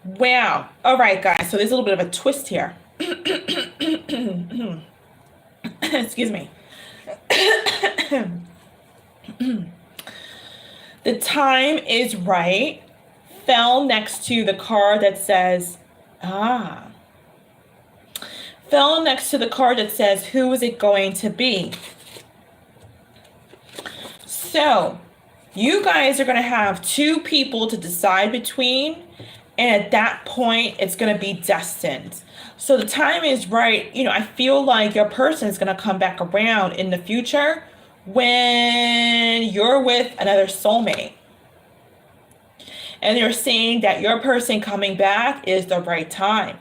S1: Wow. All right, guys. So there's a little bit of a twist here. Excuse me. The time is right fell next to the card that says, fell next to the card that says, who is it going to be? So you guys are going to have two people to decide between, and at that point, it's going to be destined. So the time is right. You know, I feel like your person is going to come back around in the future when you're with another soulmate. And they're saying that your person coming back is the right time.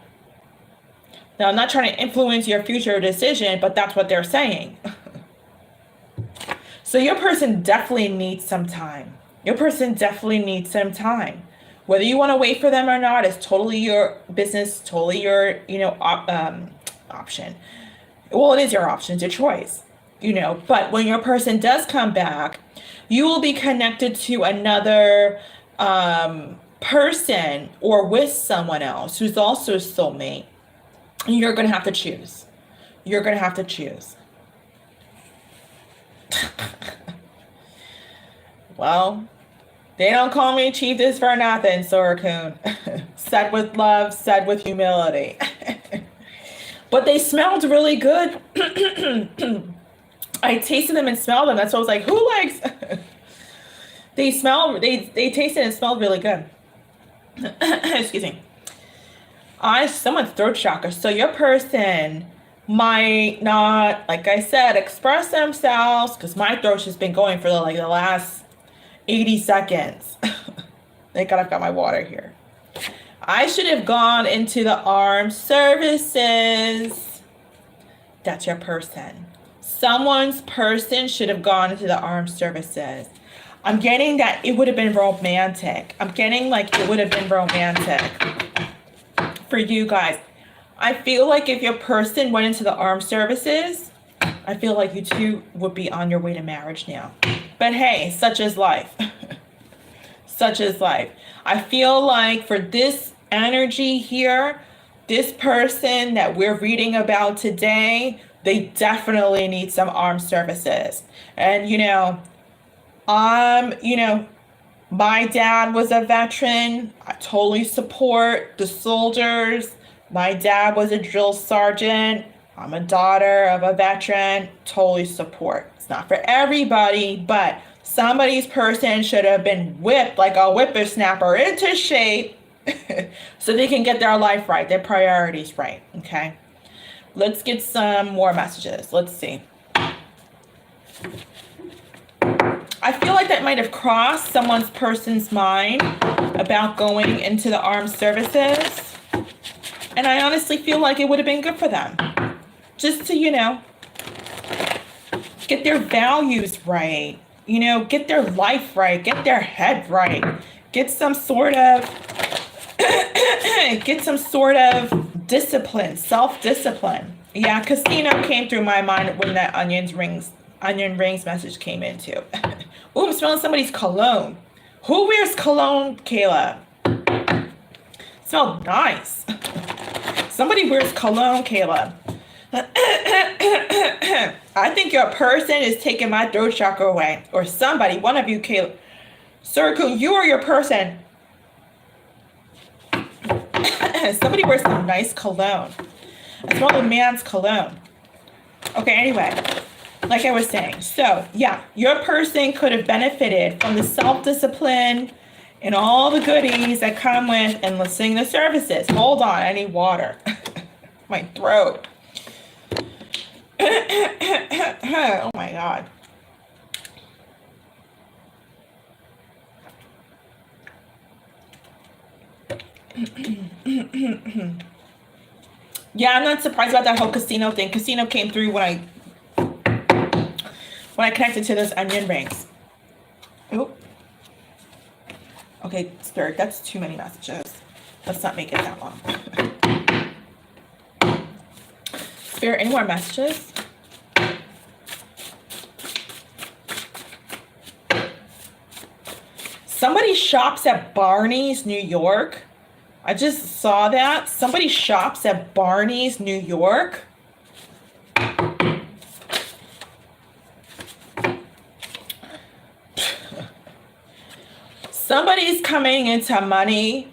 S1: Now, I'm not trying to influence your future decision, but that's what they're saying. So your person definitely needs some time. Your person definitely needs some time. Whether you want to wait for them or not is totally your business, totally your, option. Well, it is your option, it's your choice, but when your person does come back, you will be connected to another person or with someone else who's also a soulmate. And you're going to have to choose. You're going to have to choose. Well, they don't call me Chieftess for nothing, Sorokun. Said with love, said with humility. But they smelled really good. I tasted them and smelled them. That's why I was like, who likes? They tasted and smelled really good. Excuse me. Someone's throat chakra. So your person might not, like I said, express themselves, because my throat's just been going for the last 80 seconds. Thank God I've got my water here. I should have gone into the armed services. That's your person. Someone's person should have gone into the armed services. I'm getting that it would have been romantic. I'm getting like it would have been romantic for you guys. I feel like if your person went into the armed services, I feel like you two would be on your way to marriage now. But hey, such is life. Such is life. I feel like for this energy here, this person that we're reading about today, they definitely need some armed services. And my dad was a veteran. I totally support the soldiers. My dad was a drill sergeant. I'm a daughter of a veteran. Totally support. It's not for everybody, but somebody's person should have been whipped like a whippersnapper into shape so they can get their life right, their priorities right, okay? Let's get some more messages. Let's see. I feel like that might have crossed someone's person's mind about going into the armed services. And I honestly feel like it would have been good for them. Just to, get their values right. Get their life right. Get their head right. Get some sort of discipline, self-discipline. Yeah, casino came through my mind when that onion rings message came in too. Ooh, I'm smelling somebody's cologne. Who wears cologne, Kayla? Smells nice. Somebody wears cologne, Kayla. I think your person is taking my throat chakra away. Or somebody, one of you, Kayla. Suriku, you or your person. Somebody wears some nice cologne. I smell the man's cologne. Okay, anyway, like I was saying. So, yeah, your person could have benefited from the self-discipline and all the goodies that come with enlisting the services. Hold on, I need water. My throat. Oh my God. Yeah, I'm not surprised about that whole casino thing. Casino came through when I connected to those onion rings. Oh. Okay, Spirit, that's too many messages. Let's not make it that long. Spirit, any more messages? Somebody shops at Barney's, New York. I just saw that. Somebody shops at Barney's, New York. Somebody's coming into money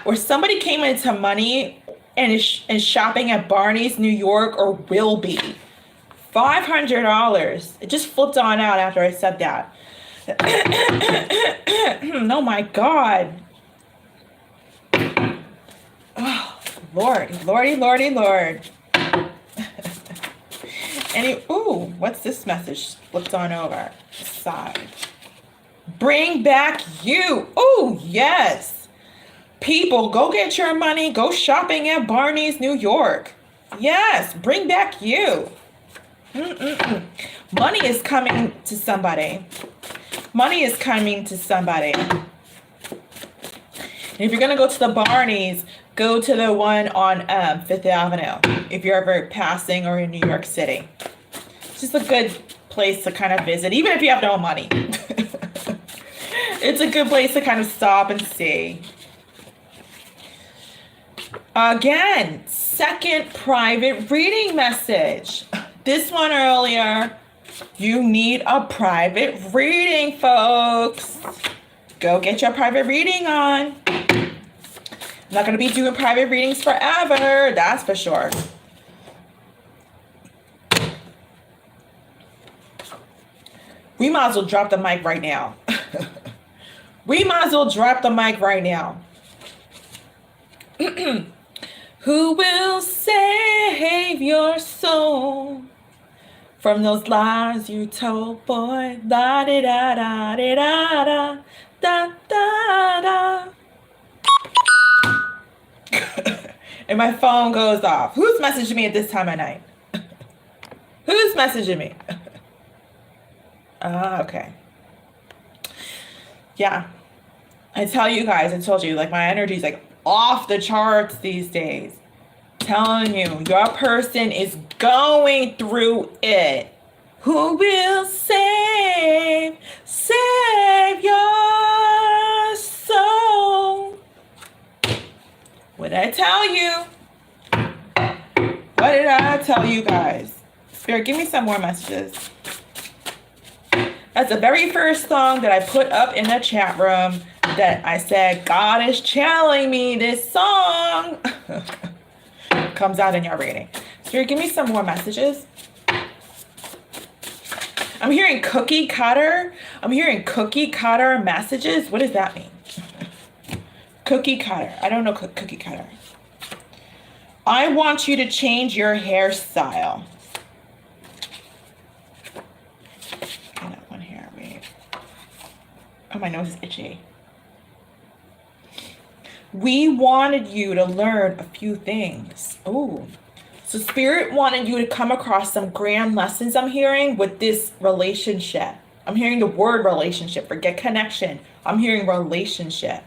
S1: or somebody came into money and is shopping at Barney's, New York, or will be. $500. It just flipped on out after I said that. Oh my God. Oh, Lord, Lordy, Lordy, Lord. Ooh, what's this message? Flipped on over. Side. Bring back you. Oh, yes. People, go get your money. Go shopping at Barney's, New York. Yes, bring back you. Money is coming to somebody. Money is coming to somebody. And if you're going to go to the Barney's, go to the one on 5th Avenue if you're ever passing or in New York City. It's just a good place to kind of visit, even if you have no money. It's a good place to kind of stop and see. Again, second private reading message. This one earlier, you need a private reading, folks. Go get your private reading on. I'm not going to be doing private readings forever, that's for sure. We might as well drop the mic right now. We might as well drop the mic right now. Who will save your soul from those lies you told, boy? La di da da di da da da da da. And my phone goes off. Who's messaging me at this time of night? Who's messaging me? Okay. Yeah. I tell you guys, I told you, like, my energy's like off the charts these days. Telling you, your person is going through it. Who will save your soul? What did I tell you? What did I tell you guys? Spirit, give me some more messages. That's the very first song that I put up in the chat room that I said, God is channeling me this song. Comes out in your reading. Spirit, give me some more messages. I'm hearing cookie cutter. I'm hearing cookie cutter messages. What does that mean? Cookie cutter. I don't know cookie cutter. I want you to change your hairstyle. That one here. Wait. Oh, my nose is itchy. We wanted you to learn a few things. Oh, so Spirit wanted you to come across some grand lessons I'm hearing with this relationship. I'm hearing the word relationship. Forget connection. I'm hearing relationship.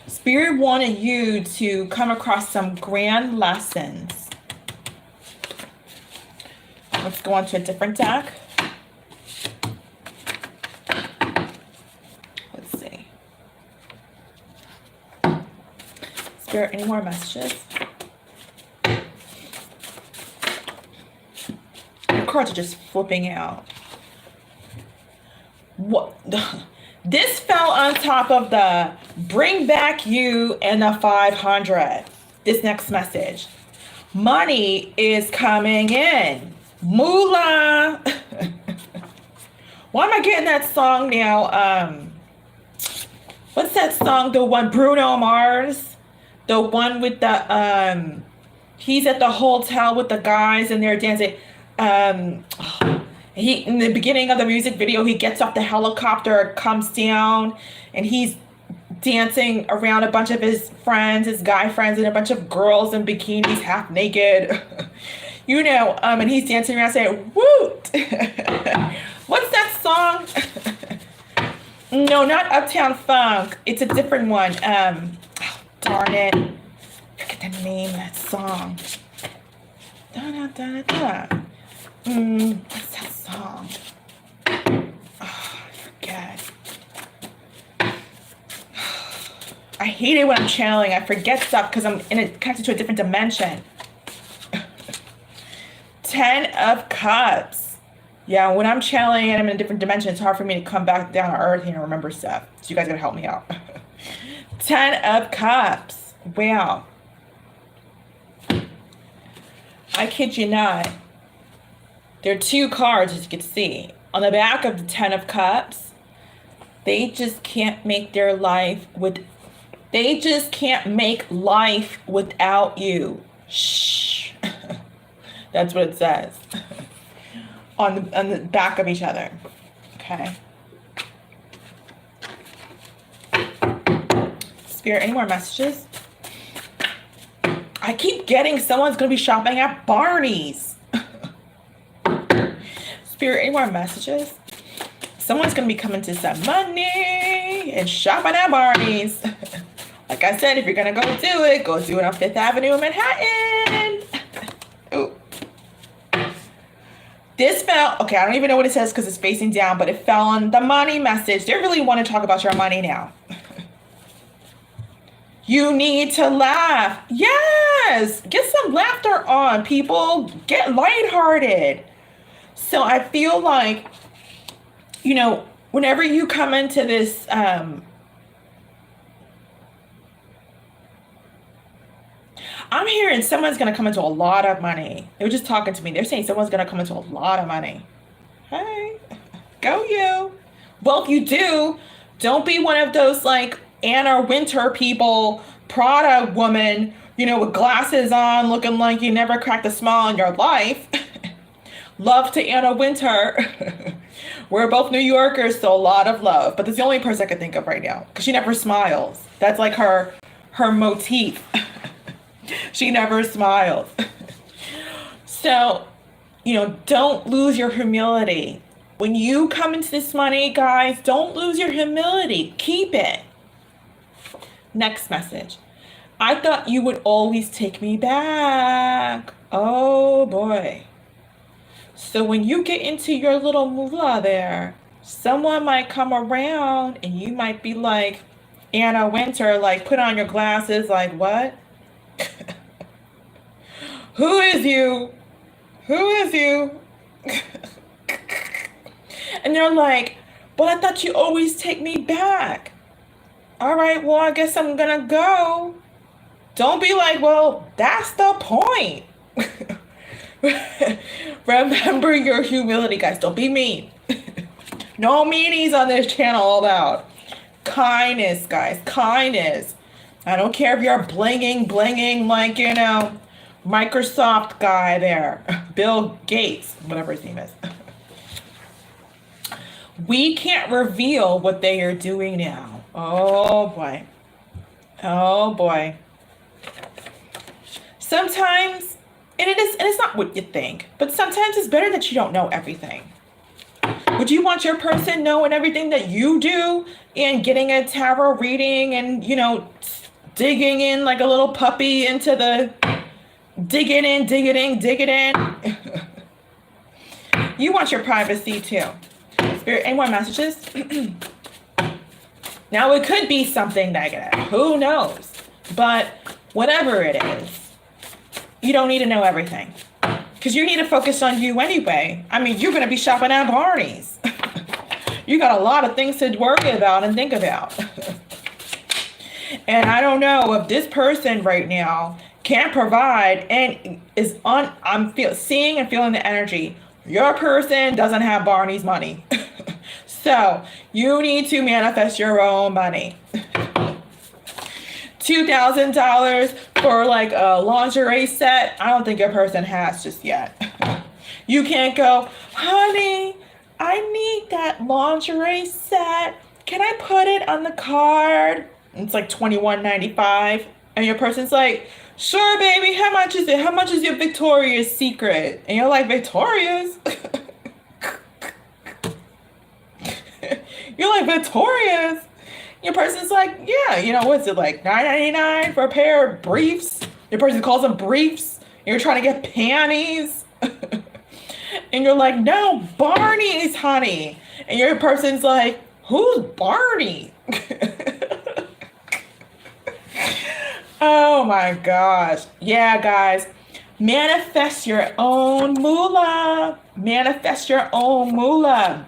S1: Spirit wanted you to come across some grand lessons. Let's go on to a different deck. Let's see. Spirit, any more messages? The cards are just flipping out. What? This fell on top of the bring back you and the 500. This next message. Money is coming in. Moolah. Why am I getting that song now? What's that song? The one, Bruno Mars? The one with the, he's at the hotel with the guys and they're dancing. He, in the beginning of the music video, he gets off the helicopter, comes down, and he's dancing around a bunch of his friends, his guy friends, and a bunch of girls in bikinis, half naked. You know, and he's dancing around saying, woot! What's that song? No, not Uptown Funk. It's a different one. Oh, darn it. I forget the name of that song. What's that song? Oh, I forget. I hate it when I'm channeling. I forget stuff because I'm connected to a different dimension. 10 of Cups. Yeah, when I'm channeling and I'm in a different dimension, it's hard for me to come back down to earth here and remember stuff. So you guys gotta help me out. 10 of Cups. Wow. I kid you not. There are 2 cards, as you can see. On the back of the 10 of Cups, they just can't make their life with... They just can't make life without you. Shh. That's what it says. On the back of each other. Okay. Spirit, any more messages? I keep getting someone's going to be shopping at Barney's. Spirit, any more messages? Someone's going to be coming to some money and shopping at Barney's. Like I said, if you're going to go do it on 5th Avenue in Manhattan. Ooh. This fell, okay, I don't even know what it says because it's facing down, but it fell on the money message. They really want to talk about your money now. You need to laugh. Yes, get some laughter on, people. Get lighthearted. So I feel like, you know, whenever you come into this, I'm hearing someone's going to come into a lot of money. They were just talking to me. They're saying someone's going to come into a lot of money. Hey, go you. Well, if you do, don't be one of those like Anna Wintour people, Prada woman, you know, with glasses on, looking like you never cracked a smile in your life. Love to Anna Wintour. We're both New Yorkers, so a lot of love. But that's the only person I can think of right now because she never smiles. That's like her motif. She never smiles. So, you know, don't lose your humility. When you come into this money, guys, don't lose your humility. Keep it. Next message. I thought you would always take me back. Oh, boy. So when you get into your little moolah there, someone might come around and you might be like Anna Wintour, like put on your glasses, like what? Who is you? Who is you? And they're like, but I thought you always take me back. All right, well, I guess I'm gonna go. Don't be like, well, that's the point. Remember your humility, guys. Don't be mean. No meanies on this channel all about. Kindness, guys. Kindness. I don't care if you're blinging like, you know, Microsoft guy there. Bill Gates, whatever his name is. We can't reveal what they are doing now. Oh, boy. Oh, boy. Sometimes, and it's not what you think, but sometimes it's better that you don't know everything. Would you want your person knowing everything that you do and getting a tarot reading and, you know, digging in like a little puppy into the dig it in. You want your privacy too. Spirit, any more messages? Now it could be something negative. Who knows? But whatever it is, you don't need to know everything. Because you need to focus on you anyway. I mean, you're going to be shopping at Barney's. You got a lot of things to worry about and think about. And I don't know if this person right now can't provide and is on, seeing and feeling the energy. Your person doesn't have Barney's money. So you need to manifest your own money. $2,000 for like a lingerie set, I don't think your person has just yet. You can't go, honey, I need that lingerie set. Can I put it on the card? It's like $21.95. And your person's like, sure, baby, how much is it? How much is your Victoria's Secret? And you're like, Victoria's? You're like, Victoria's? Your person's like, yeah, you know, what's it like, $9.99 for a pair of briefs? Your person calls them briefs. You're trying to get panties. And you're like, no, Barney's, honey. And your person's like, who's Barney? Oh my gosh. Yeah, guys. Manifest your own moolah. Manifest your own moolah.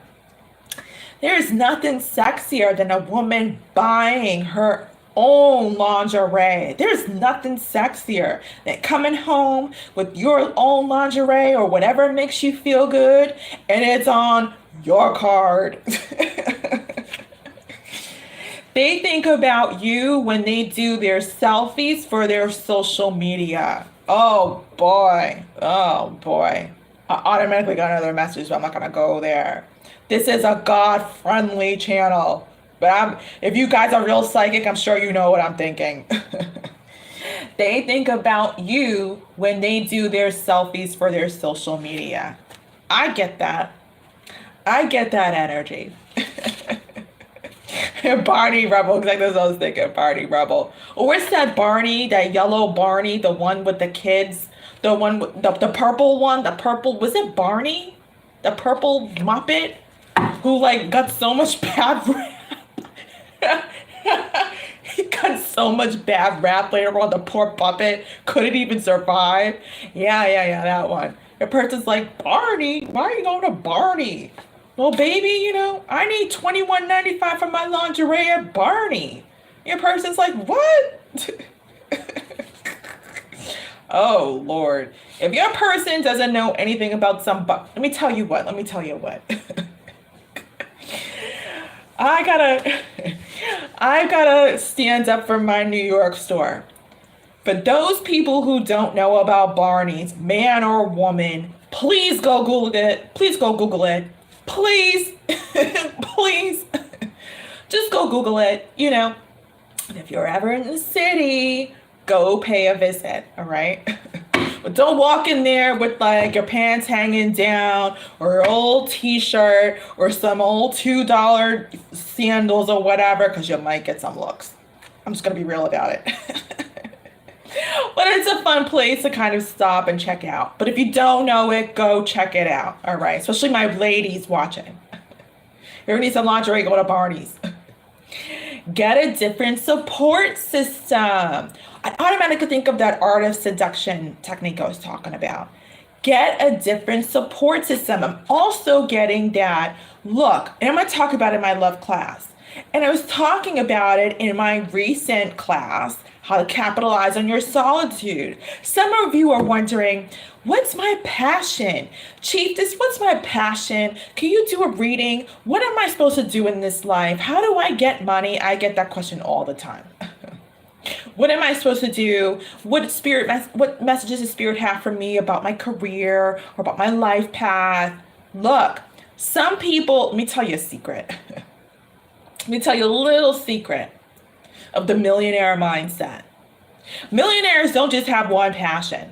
S1: There's nothing sexier than a woman buying her own lingerie. There's nothing sexier than coming home with your own lingerie or whatever makes you feel good, and it's on your card. They think about you when they do their selfies for their social media. Oh boy. Oh boy. I automatically got another message, but I'm not going to go there. This is a God-friendly channel. But if you guys are real psychic, I'm sure you know what I'm thinking. They think about you when they do their selfies for their social media. I get that. I get that energy. Barney Rebel, because that's what I was thinking, Barney Rebel. Or where's that Barney, that yellow Barney, the one with the kids? The one, with the purple one, the purple, was it Barney? The purple Muppet? Who like got so much bad rap. He got so much bad rap later on. The poor puppet couldn't even survive. Yeah, that one. The person's like, Barney? Why are you going to Barney? Well, baby, you know, I need $21.95 for my lingerie at Barney. Your person's like, what? Oh, Lord. If your person doesn't know anything about let me tell you what. I gotta stand up for my New York store. For those people who don't know about Barney's, man or woman, please go Google it. Please go Google it. Please. Please. Just go Google it. You know, if you're ever in the city, go pay a visit. All right. But don't walk in there with like your pants hanging down or your old t-shirt or some old $2 sandals or whatever, because you might get some looks. I'm just going to be real about it. But it's a fun place to kind of stop and check out. But if you don't know it, go check it out. All right. Especially my ladies watching. You ever need some lingerie, go to Barney's. Get a different support system. I automatically think of that art of seduction technique I was talking about. Get a different support system. I'm also getting that look, and I'm going to talk about it in my love class. And I was talking about it in my recent class, how to capitalize on your solitude. Some of you are wondering, what's my passion? Chieftess, what's my passion? Can you do a reading? What am I supposed to do in this life? How do I get money? I get that question all the time. What am I supposed to do? What messages does Spirit have for me about my career or about my life path? Look, some people, let me tell you a secret. Let me tell you a little secret of the millionaire mindset. Millionaires don't just have one passion.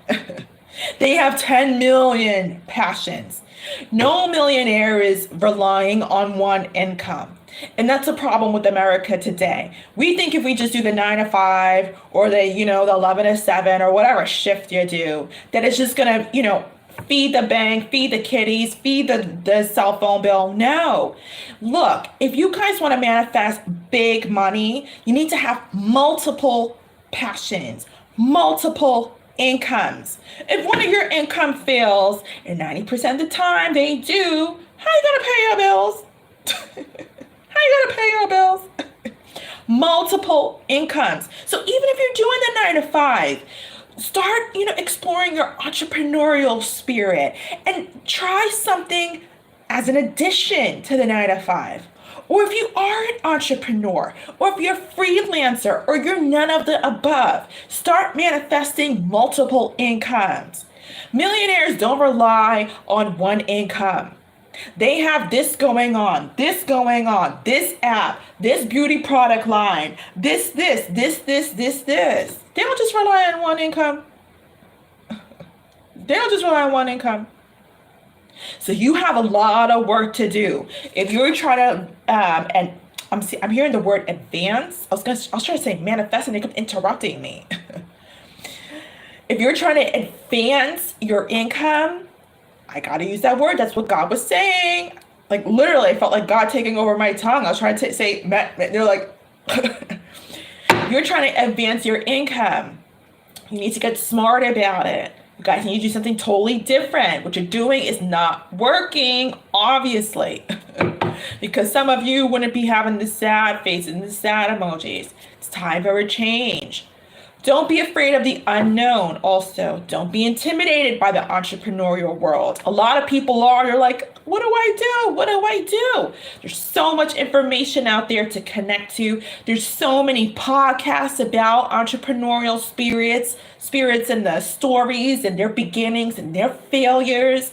S1: They have 10 million passions. No millionaire is relying on one income. And that's a problem with America today. We think if we just do the 9 to 5 or the 11 to 7 or whatever shift you do, that it's just going to, feed the bank, feed the kiddies, feed the cell phone bill. No. Look, if you guys want to manifest big money, you need to have multiple passions, multiple incomes. If one of your income fails, and 90% of the time they do, how you going to pay your bills? How you going to pay your bills? Multiple incomes. So even if you're doing the 9 to 5, Start, exploring your entrepreneurial spirit and try something as an addition to the 9 to 5. Or if you are an entrepreneur, or if you're a freelancer, or you're none of the above, start manifesting multiple incomes. Millionaires don't rely on one income. They have this app, this beauty product line, this. They don't just rely on one income. They don't just rely on one income. So you have a lot of work to do. If you're trying to, and I'm hearing the word advance. I was trying to say manifest, and they kept interrupting me. If you're trying to advance your income, I gotta use that word. That's what God was saying. Like literally, I felt like God taking over my tongue. I was trying to say, they're like, you're trying to advance your income. You need to get smart about it. You guys need to do something totally different. What you're doing is not working, obviously. Because some of you wouldn't be having the sad faces and the sad emojis. It's time for a change. Don't be afraid of the unknown also. Don't be intimidated by the entrepreneurial world. A lot of people are. You're like, what do I do? What do I do? There's so much information out there to connect to. There's so many podcasts about entrepreneurial spirits and the stories and their beginnings and their failures.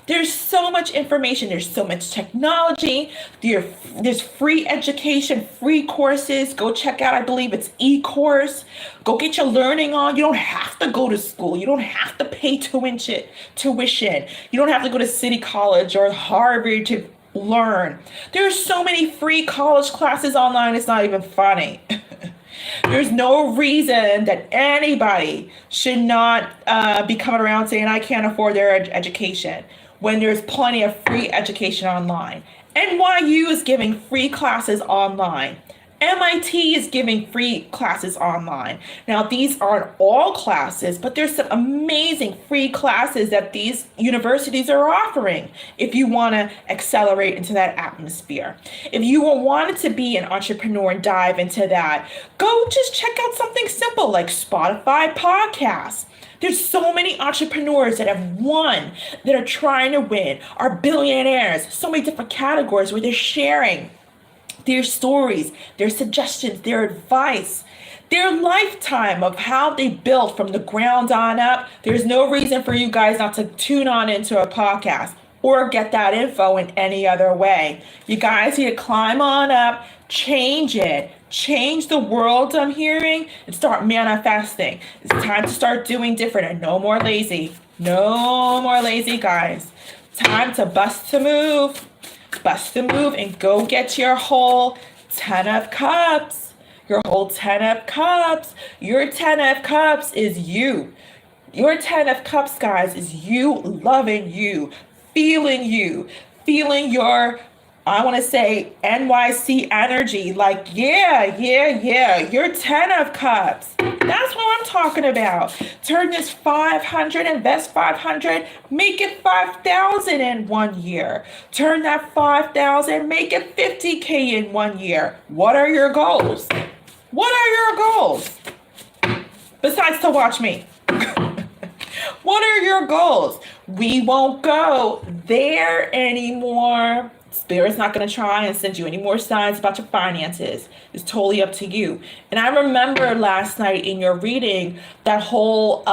S1: There's so much information. There's so much technology. There's free education, free courses. Go check out, I believe it's eCourse. Go get your learning on. You don't have to go to school. You don't have to pay tuition. You don't have to go to City College or Harvard to learn. There's so many free college classes online. It's not even funny. There's no reason that anybody should not be coming around saying, I can't afford their education, when there's plenty of free education online. NYU is giving free classes online. MIT is giving free classes online. Now, these aren't all classes, but there's some amazing free classes that these universities are offering if you want to accelerate into that atmosphere. If you wanted to be an entrepreneur and dive into that, go just check out something simple like Spotify podcasts. There's so many entrepreneurs that have won, that are trying to win, are billionaires, so many different categories where they're sharing their stories, their suggestions, their advice, their lifetime of how they built from the ground on up. There's no reason for you guys not to tune on into a podcast or get that info in any other way. You guys need to climb on up, change it. Change the world, I'm hearing, and start manifesting. It's time to start doing different and no more lazy. No more lazy, guys. Time to bust to move. Bust to move and go get your whole 10 of cups. Your whole 10 of cups. Your 10 of cups is you. Your 10 of cups, guys, is you loving you, feeling your, I want to say, NYC energy. Like, yeah. You're 10 of cups. That's what I'm talking about. Turn this 500, invest 500, make it 5,000 in 1 year. Turn that 5,000, make it 50K in 1 year. What are your goals? What are your goals? Besides to watch me. What are your goals? We won't go there anymore. Spirit's not going to try and send you any more signs about your finances. It's totally up to you. And I remember last night in your reading, that whole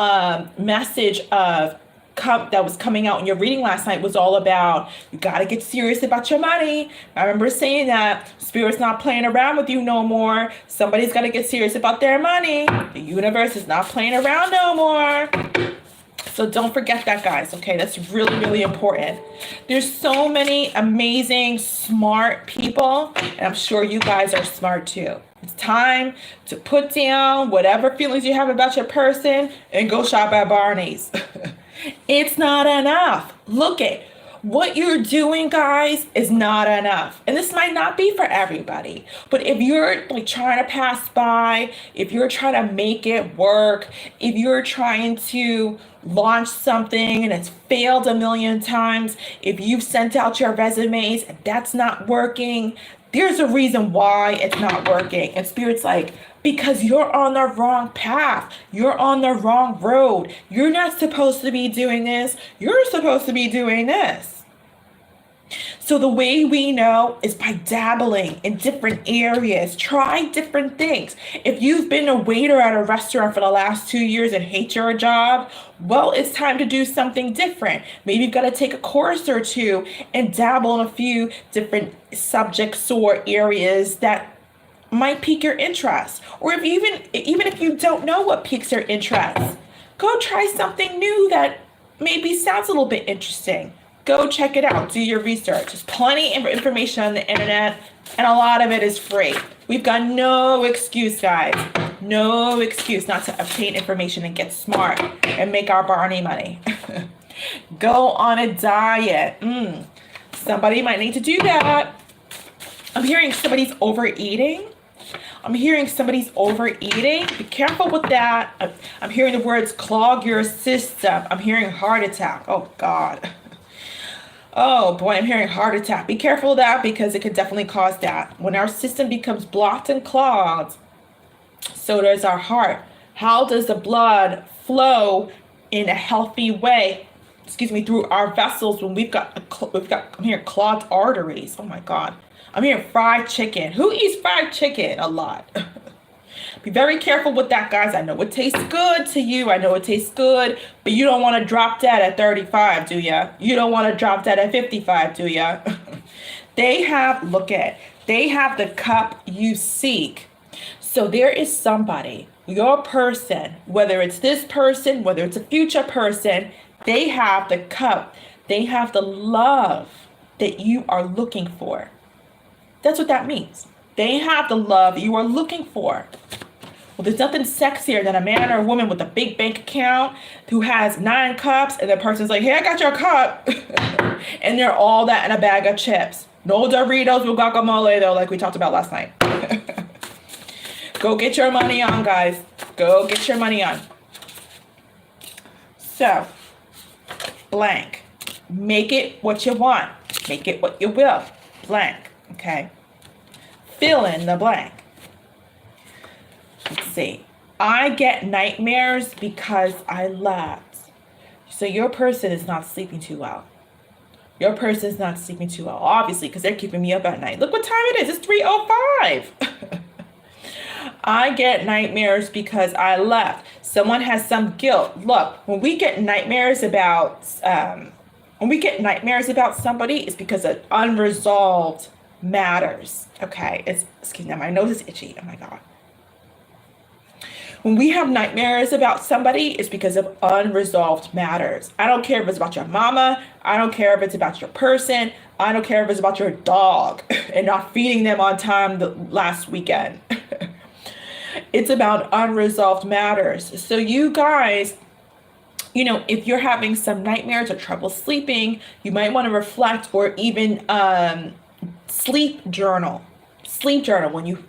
S1: message of that was coming out in your reading last night was all about, you got to get serious about your money. I remember saying that Spirit's not playing around with you no more. Somebody's got to get serious about their money. The universe is not playing around no more. So don't forget that, guys, okay? That's really, really important. There's so many amazing, smart people, and I'm sure you guys are smart too. It's time to put down whatever feelings you have about your person and go shop at Barney's. It's not enough. Look at what you're doing, guys, is not enough. And this might not be for everybody, but if you're like trying to pass by, if you're trying to make it work, if you're trying to launch something and it's failed a million times, if you've sent out your resumes and that's not working, There's a reason why it's not working. And Spirit's like, because you're on the wrong path. You're on the wrong road. You're not supposed to be doing this. You're supposed to be doing this. So the way we know is by dabbling in different areas. Try different things. If you've been a waiter at a restaurant for the last 2 years and hate your job, well, it's time to do something different. Maybe you've got to take a course or two and dabble in a few different subjects or areas that might pique your interest. Or if even if you don't know what piques your interest, go try something new that maybe sounds a little bit interesting. Go check it out. Do your research. There's plenty of information on the internet, and a lot of it is free. We've got no excuse, guys. No excuse not to obtain information and get smart and make our Barney money. Go on a diet. Somebody might need to do that. I'm hearing somebody's overeating. Be careful with that. I'm hearing the words clog your system. I'm hearing heart attack. Oh, God. Oh boy, I'm hearing heart attack. Be careful of that because it could definitely cause that. When our system becomes blocked and clogged, so does our heart. How does the blood flow in a healthy way, through our vessels when I'm hearing clogged arteries. Oh my God. I'm hearing fried chicken. Who eats fried chicken? A lot. Be very careful with that, guys. I know it tastes good to you. I know it tastes good, but you don't want to drop that at 35, do ya? You don't want to drop that at 55, do ya? They have the cup you seek. So there is somebody, your person, whether it's this person, whether it's a future person, they have the cup. They have the love that you are looking for. That's what that means. They have the love you are looking for. Well, there's nothing sexier than a man or a woman with a big bank account who has 9 cups and the person's like, hey, I got your cup. And they're all that in a bag of chips. No Doritos with guacamole, though, like we talked about last night. Go get your money on, guys. Go get your money on. So, blank. Make it what you want. Make it what you will. Blank. Okay. Fill in the blank. Let's see. I get nightmares because I left. So your person is not sleeping too well. Your person is not sleeping too well, obviously, because they're keeping me up at night. Look what time it is. It's 3:05. I get nightmares because I left. Someone has some guilt. Look, when we get nightmares about somebody, it's because of unresolved matters. Okay, excuse me, my nose is itchy. Oh my God. When we have nightmares about somebody, it's because of unresolved matters. I don't care if it's about your mama. I don't care if it's about your person. I don't care if it's about your dog and not feeding them on time the last weekend. It's about unresolved matters. So you guys, if you're having some nightmares or trouble sleeping, you might want to reflect or even sleep journal. Sleep journal. When you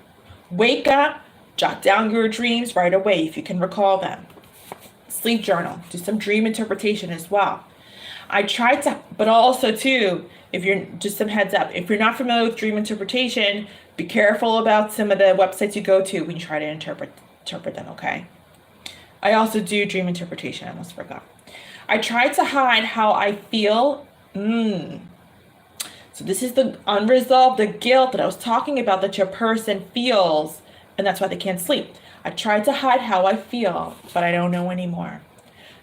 S1: wake up, jot down your dreams right away if you can recall them. Sleep journal. Do some dream interpretation as well. But also too, just some heads up, if you're not familiar with dream interpretation, be careful about some of the websites you go to when you try to interpret them, okay? I also do dream interpretation, I almost forgot. I try to hide how I feel. So this is the unresolved, the guilt that I was talking about that your person feels, and that's why they can't sleep. I tried to hide how I feel, but I don't know anymore.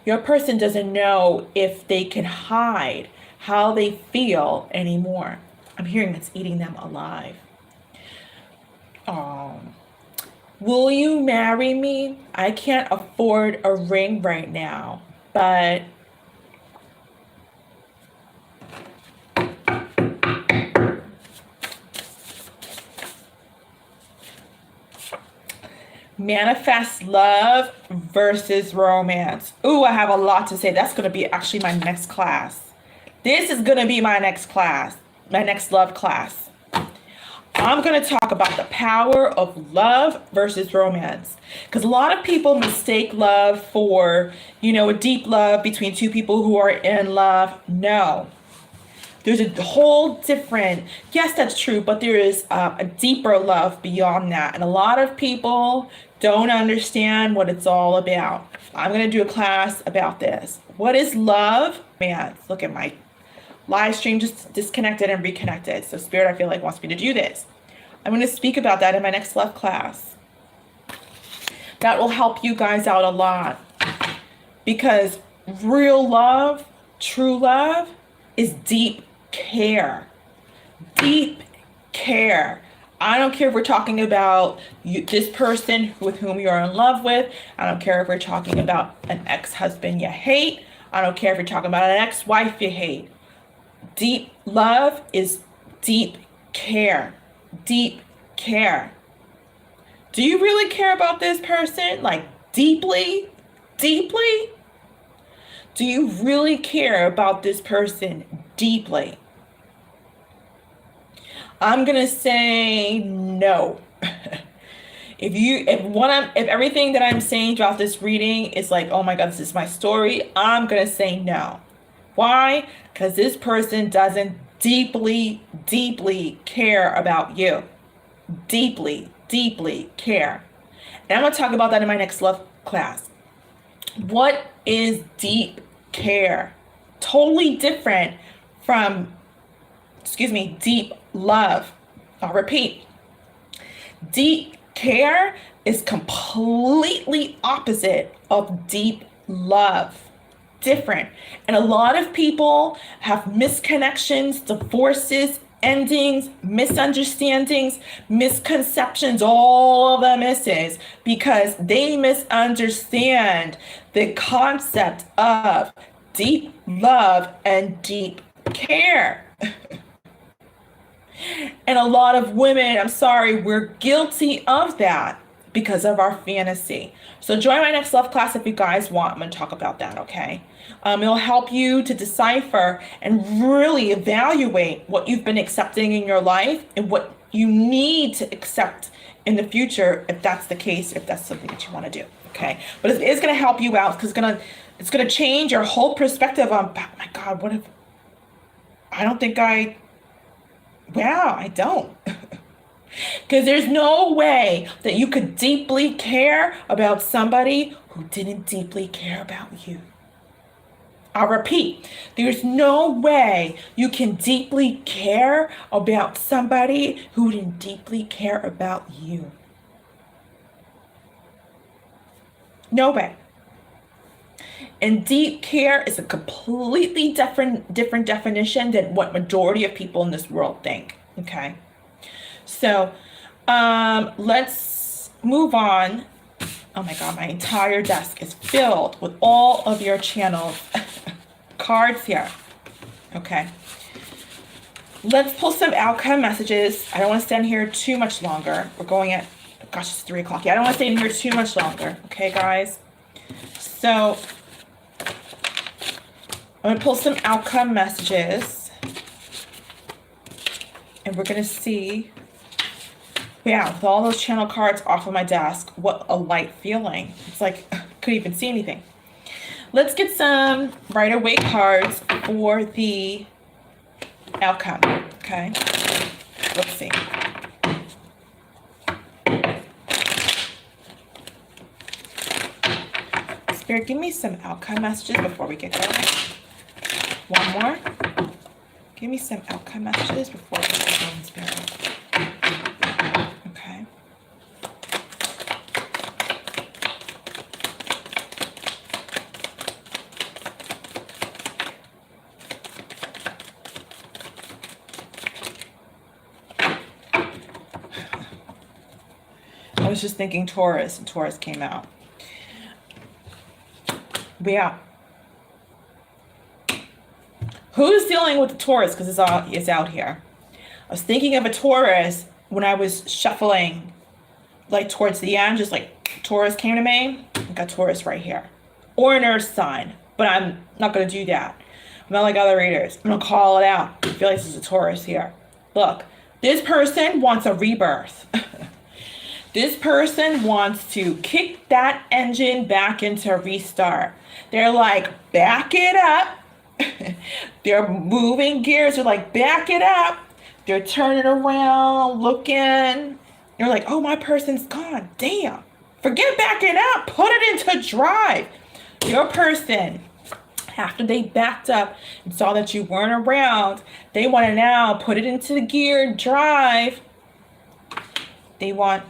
S1: Your person doesn't know if they can hide how they feel anymore. I'm hearing it's eating them alive. Will you marry me? I can't afford a ring right now, but manifest love versus romance. Ooh, I have a lot to say. That's going to be actually my next class. This is going to be my next class, my next love class. I'm going to talk about the power of love versus romance. Because a lot of people mistake love for, a deep love between two people who are in love. No. There's a whole different, yes, that's true, but there is a deeper love beyond that. And a lot of people don't understand what it's all about. I'm going to do a class about this. What is love? Man, look at my live stream just disconnected and reconnected. So Spirit, I feel like, wants me to do this. I'm going to speak about that in my next love class. That will help you guys out a lot. Because real love, true love, is deep care. Deep care. I don't care if we're talking about this person with whom you're in love with. I don't care if we're talking about an ex-husband you hate. I don't care if you're talking about an ex-wife you hate. Deep love is deep care. Deep care. Do you really care about this person? Like deeply? Deeply? Do you really care about this person deeply? I'm gonna say no. If everything that I'm saying throughout this reading is like, oh my God, this is my story, I'm gonna say no. Why? Because this person doesn't deeply, deeply care about you. Deeply, deeply care. And I'm gonna talk about that in my next love class. What is deep care? Totally different from, deep love. I'll repeat. Deep care is completely opposite of deep love. Different. And a lot of people have misconnections, divorces, endings, misunderstandings, misconceptions, all of the misses, because they misunderstand the concept of deep love and deep care. And a lot of women, I'm sorry, we're guilty of that because of our fantasy. So join my next love class if you guys want. I'm going to talk about that, okay? It'll help you to decipher and really evaluate what you've been accepting in your life and what you need to accept in the future, if that's the case, if that's something that you want to do, okay? But it is going to help you out because it's going to change your whole perspective on, oh my God, what if, I don't. Because there's no way that you could deeply care about somebody who didn't deeply care about you. I'll repeat, there's no way you can deeply care about somebody who didn't deeply care about you. No way. And deep care is a completely different definition than what majority of people in this world think, okay? So let's move on. Oh my God, my entire desk is filled with all of your channel cards here. Okay. Let's pull some outcome messages. I don't want to stand here too much longer. We're going at, gosh, it's 3 o'clock. Yeah, I don't want to stay in here too much longer. Okay, guys? So I'm going to pull some outcome messages. And we're going to see, yeah, with all those channel cards off of my desk, what a light feeling. It's like, I couldn't even see anything. Let's get some Rider-Waite cards for the outcome, okay? Let's see. Spirit, give me some outcome messages before we get going. One more. Give me some outcome messages before we get going, Spirit. Okay. I was just thinking Taurus, and Taurus came out. But yeah. Who's dealing with the Taurus? Because it's out here. I was thinking of a Taurus when I was shuffling, like towards the end, just like Taurus came to me. I got Taurus right here. Or an earth sign. But I'm not going to do that. I'm not like other readers. I'm going to call it out. I feel like this is a Taurus here. Look, this person wants a rebirth. This person wants to kick that engine back into restart. They're like, back it up. They're moving gears. They're like, back it up. They're turning around, looking. You're like, oh, my person's gone. Damn. Forget backing up. Put it into drive. Your person, after they backed up and saw that you weren't around, they want to now put it into the gear drive. They want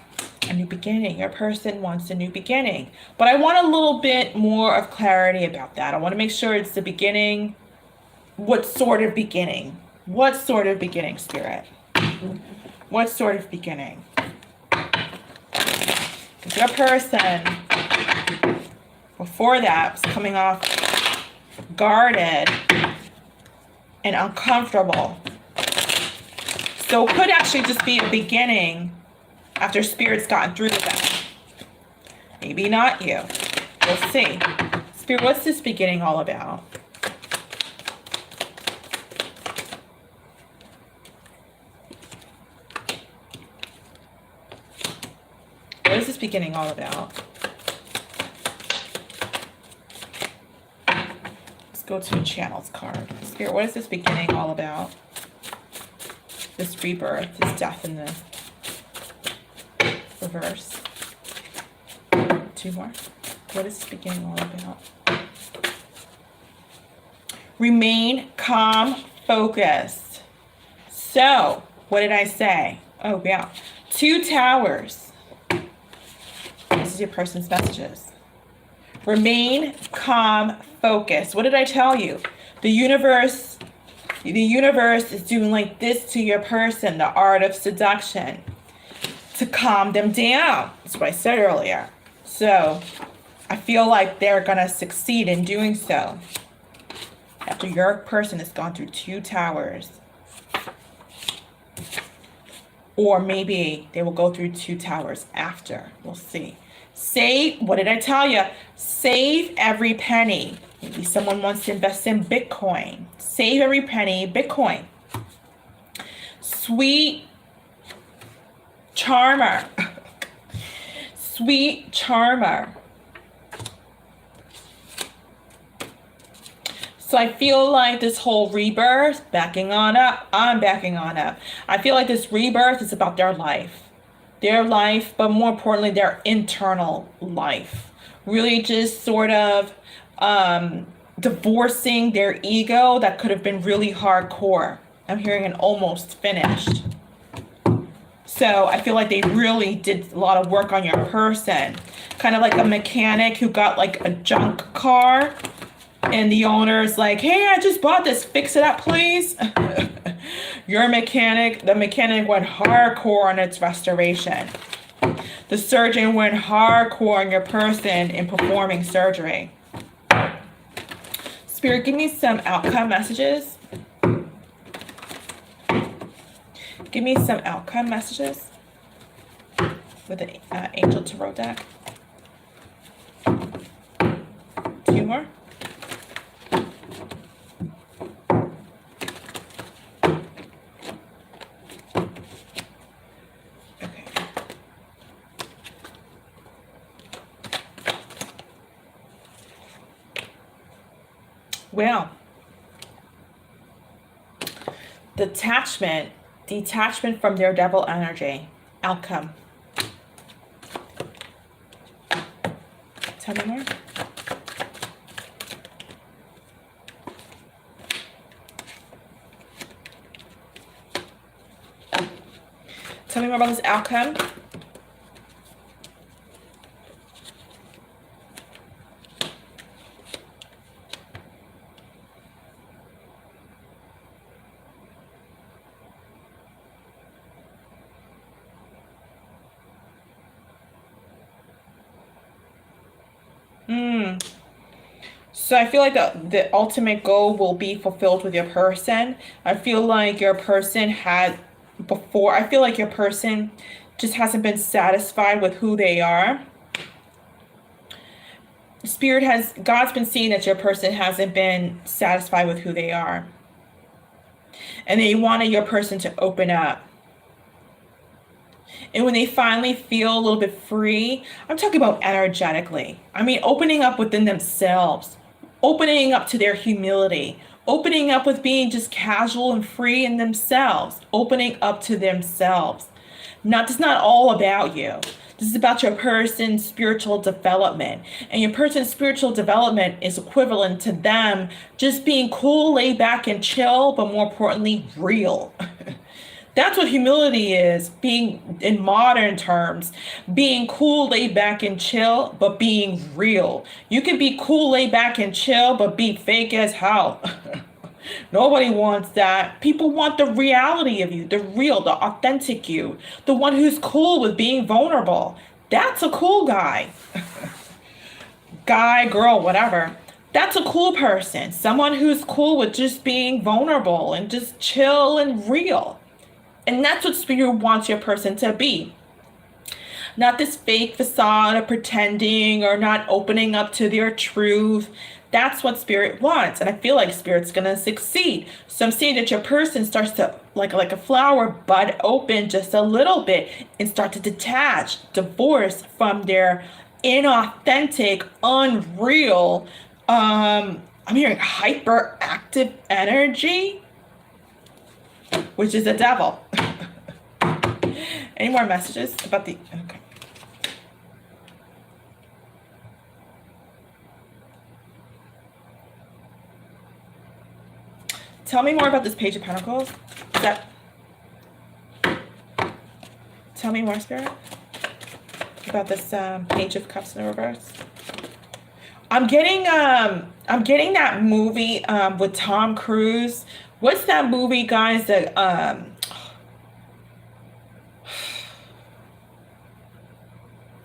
S1: a new beginning. Your person wants a new beginning. But I want a little bit more of clarity about that. I want to make sure it's the beginning. What sort of beginning? What sort of beginning, Spirit? What sort of beginning? Because your person, before that, was coming off guarded and uncomfortable. So it could actually just be a beginning after Spirit's gotten through with that. Maybe not you. We'll see. Spirit, what's this beginning all about? What is this beginning all about? Let's go to the Channels card. Spirit, what is this beginning all about? This rebirth, this death in the reverse. 2 more. What is this beginning all about? Remain calm, focused. So, what did I say? Oh, yeah. 2 towers. This is your person's messages. Remain calm, focused. What did I tell you? The universe is doing like this to your person, the art of seduction, to calm them down. That's what I said earlier. So I feel like they're going to succeed in doing so. After your person has gone through 2 towers. Or maybe they will go through 2 towers after. We'll see. Save, what did I tell you? Save every penny. Maybe someone wants to invest in Bitcoin. Save every penny, Bitcoin. Sweet charmer. Sweet charmer. So I feel like this whole rebirth, backing on up, I'm backing on up. I feel like this rebirth is about their life. Their life, but more importantly, their internal life. Really just sort of divorcing their ego that could have been really hardcore. I'm hearing an almost finished. So I feel like they really did a lot of work on your person. Kind of like a mechanic who got like a junk car. And the owner's like, hey, I just bought this. Fix it up, please. Your mechanic, the mechanic went hardcore on its restoration. The surgeon went hardcore on your person in performing surgery. Spirit, give me some outcome messages. Give me some outcome messages with the Angel Tarot deck. 2 more. Well, detachment from their devil energy, outcome. Tell me more. Tell me more about this outcome. So I feel like the ultimate goal will be fulfilled with your person. I feel like your person had before. I feel like your person just hasn't been satisfied with who they are. God's been seeing that your person hasn't been satisfied with who they are. And they wanted your person to open up. And when they finally feel a little bit free, I'm talking about energetically. I mean, opening up within themselves, opening up to their humility, Opening up with being just casual and free in themselves, opening up to themselves. Not, it's not all about you. This is about your person's spiritual development. And your person's spiritual development is equivalent to them just being cool, laid back, and chill, but more importantly, real. That's what humility is, being, in modern terms, being cool, laid back, and chill, but being real. You can be cool, laid back, and chill, but be fake as hell. Nobody wants that. People want the reality of you, the real, the authentic you, the one who's cool with being vulnerable. That's a cool guy. Guy, girl, whatever. That's a cool person. Someone who's cool with just being vulnerable and just chill and real. And that's what Spirit wants your person to be. Not this fake facade of pretending or not opening up to their truth. That's what Spirit wants. And I feel like Spirit's going to succeed. So I'm seeing that your person starts to, like a flower, bud open just a little bit and start to detach, divorce from their inauthentic, unreal, I'm hearing hyperactive energy, which is the devil. Any more messages about the... Okay. Tell me more about this Page of Pentacles. Tell me more, Spirit, about this Page of Cups in the reverse. I'm getting that movie with Tom Cruise. What's that movie, guys? That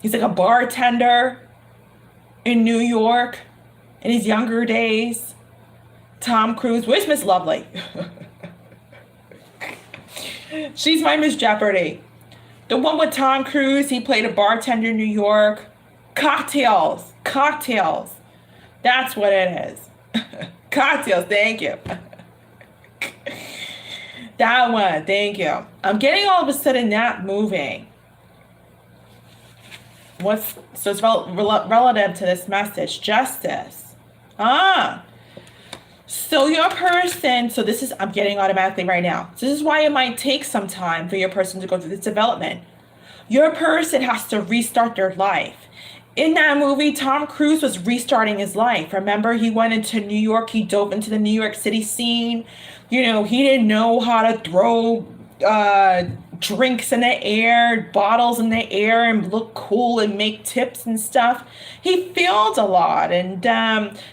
S1: he's like a bartender in New York in his younger days. Tom Cruise. Where's Miss Lovely? She's my Miss Jeopardy. The one with Tom Cruise. He played a bartender in New York. Cocktails. Cocktails. That's what it is. Cocktails. Thank you. That one. Thank you. I'm getting all of a sudden that moving. So it's relative to this message. Justice. So your person, I'm getting automatically right now. So this is why it might take some time for your person to go through this development. Your person has to restart their life. In that movie, Tom Cruise was restarting his life. Remember, he went into New York. He dove into the New York City scene. You know, he didn't know how to throw drinks in the air, bottles in the air, and look cool and make tips and stuff. He failed a lot, and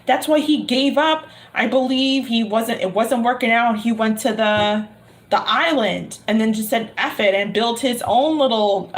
S1: that's why he gave up. I believe it wasn't working out. He went to the island and then just said F it and built his own little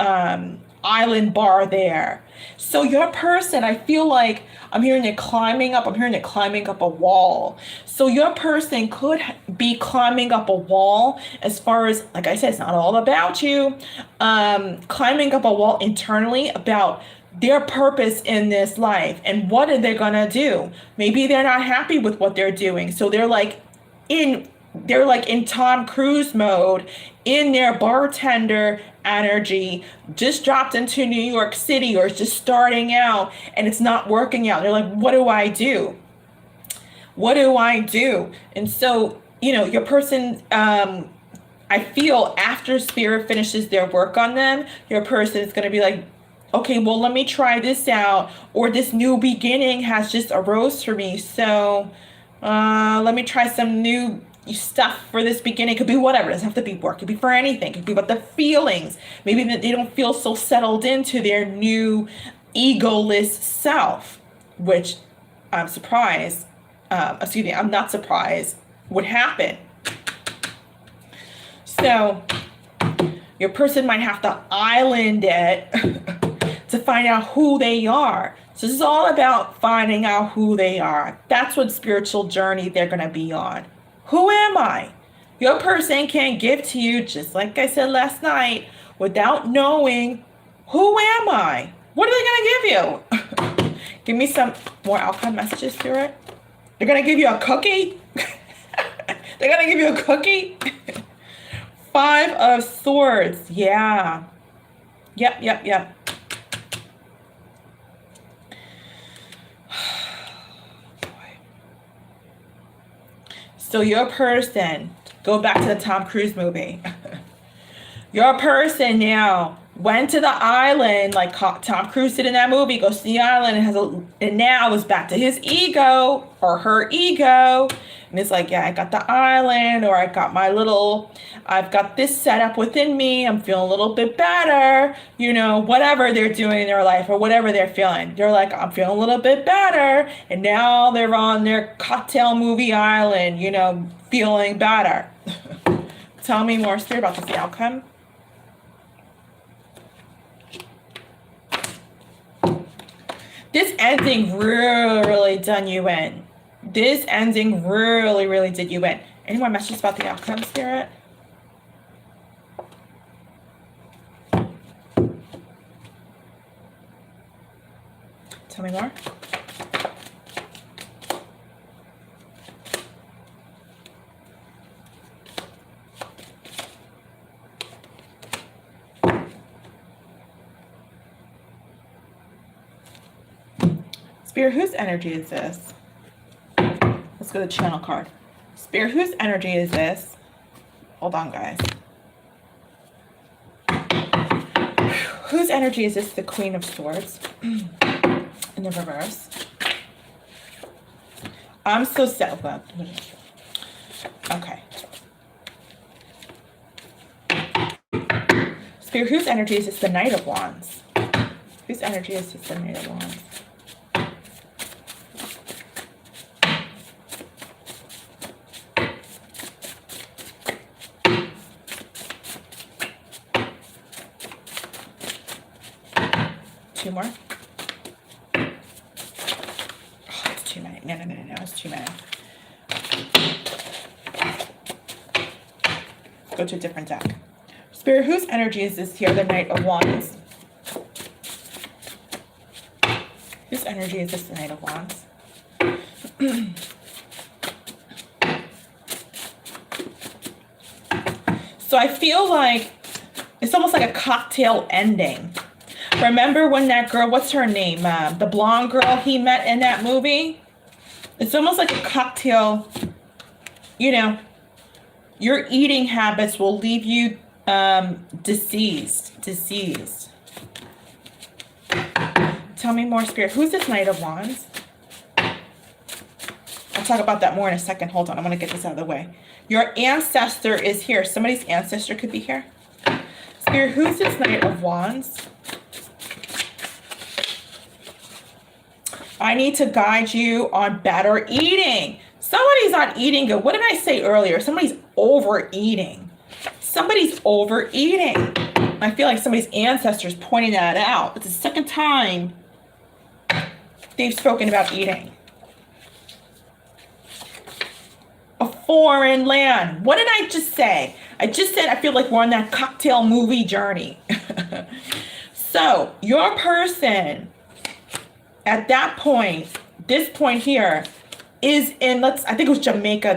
S1: island bar there. So your person, I feel like I'm hearing it climbing up. I'm hearing it climbing up a wall. So your person could be climbing up a wall as far as, like I said, it's not all about you. Climbing up a wall internally about their purpose in this life and what are they gonna do. Maybe they're not happy with what they're doing. So they're like in Tom Cruise mode, in their bartender energy, just dropped into New York City or just starting out and it's not working out. They're like, what do I do? What do I do? And so, your person, I feel after Spirit finishes their work on them, your person is going to be like, okay, well, let me try this out, or this new beginning has just arose for me. So let me try some new stuff for this beginning. It could be whatever. It doesn't have to be work. It could be for anything. It could be about the feelings. Maybe that they don't feel so settled into their new egoless self, which I'm surprised. I'm not surprised would happen. So your person might have to island it to find out who they are. So this is all about finding out who they are. That's what spiritual journey they're going to be on. Who am I? Your person can't give to you, just like I said last night, without knowing who am I? What are they going to give you? Give me some more outcome messages, Spirit. They're going to give you a cookie? They're going to give you a cookie? 5 of Swords. Yeah. Yep. So your person, go back to the Tom Cruise movie. Your person now went to the island like Tom Cruise did in that movie, goes to the island and now is back to his ego or her ego. And it's like, yeah, I got the island, or I've got this set up within me. I'm feeling a little bit better, whatever they're doing in their life or whatever they're feeling. They're like, I'm feeling a little bit better. And now they're on their cocktail movie island, feeling better. Tell me more, Spirit, about this, the outcome. This ending really done you in. This ending really, really did you in. Any more messages about the outcome, Spirit? Tell me more. Spirit, whose energy is this? Let's go to the channel card. Spirit, whose energy is this? Hold on, guys. Whose energy is this? The Queen of Swords in the reverse. I'm so sad. Well, okay. Spirit, whose energy is this? The Knight of Wands. Whose energy is this? The Knight of Wands. Two more. Oh, it's too many. No, it's too many. Go to a different deck. Spirit, whose energy is this here? The Knight of Wands. Whose energy is this? The Knight of Wands. So I feel like it's almost like a cocktail ending. Remember when that girl, what's her name? The blonde girl he met in that movie? It's almost like a cocktail, your eating habits will leave you diseased. Tell me more, Spirit. Who's this Knight of Wands? I'll talk about that more in a second. Hold on. I want to get this out of the way. Your ancestor is here. Somebody's ancestor could be here. Spirit, who's this Knight of Wands? I need to guide you on better eating. Somebody's not eating good. What did I say earlier? Somebody's overeating. Somebody's overeating. I feel like somebody's ancestors pointing that out. It's the second time they've spoken about eating. A foreign land. What did I just say? I just said I feel like we're on that cocktail movie journey. So your person at that point, this point here, is in, I think it was Jamaica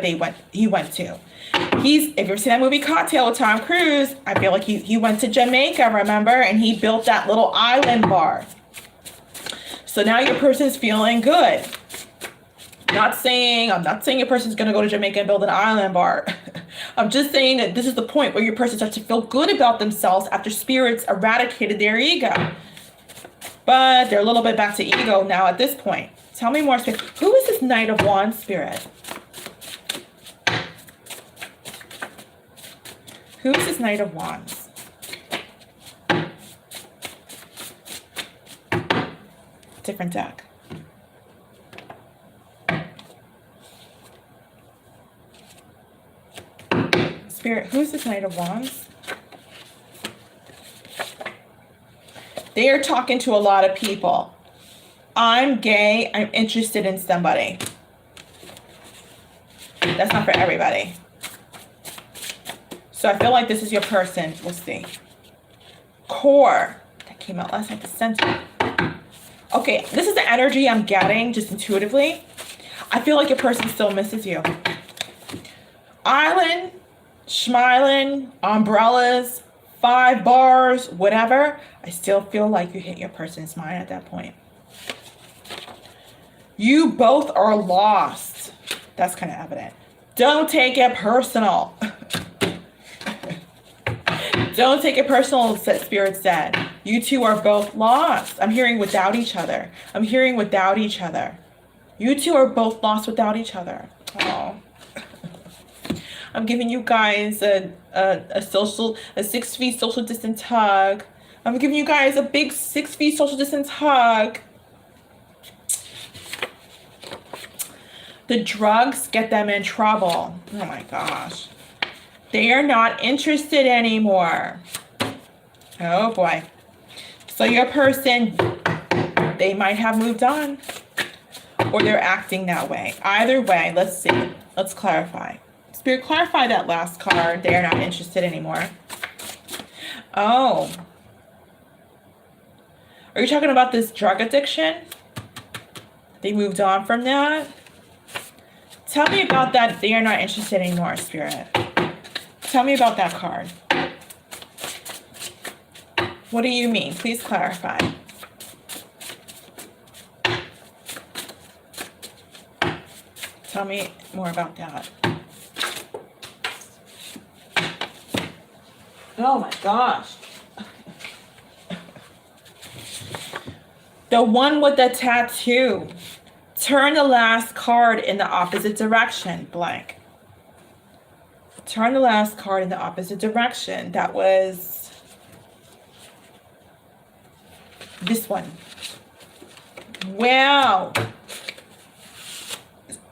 S1: he went to. If you've ever seen that movie Cocktail with Tom Cruise, I feel like he went to Jamaica, remember? And he built that little island bar. So now your person's feeling good. I'm not saying your person's gonna go to Jamaica and build an island bar. I'm just saying that this is the point where your person starts to feel good about themselves after spirits eradicated their ego. But they're a little bit back to ego now at this point. Tell me more, Spirit. Who is this Knight of Wands, Spirit? Who is this Knight of Wands? Different deck. Spirit, who's this Knight of Wands? They are talking to a lot of people. I'm gay. I'm interested in somebody. That's not for everybody. So I feel like this is your person. We'll see. Core. That came out last night. The center. Okay, this is the energy I'm getting just intuitively. I feel like your person still misses you. Island, smiling, umbrellas, 5 bars, whatever. I still feel like you hit your person's mind at that point. You both are lost. That's kind of evident. Don't take it personal. Don't take it personal, Spirit said. You two are both lost. I'm hearing without each other. I'm hearing without each other. You two are both lost without each other. Oh. I'm giving you guys a 6 feet social distance hug. I'm giving you guys a big 6 feet social distance hug. The drugs get them in trouble. Oh my gosh. They are not interested anymore. Oh boy. So your person, they might have moved on, or they're acting that way. Either way, let's see. Let's clarify. Spirit, clarify that last card. They are not interested anymore. Oh. Are you talking about this drug addiction? They moved on from that? Tell me about that. They are not interested anymore, Spirit. Tell me about that card. What do you mean? Please clarify. Tell me more about that. Oh my gosh. The one with the tattoo. Turn the last card in the opposite direction, blank. Turn the last card in the opposite direction. That was this one. Wow.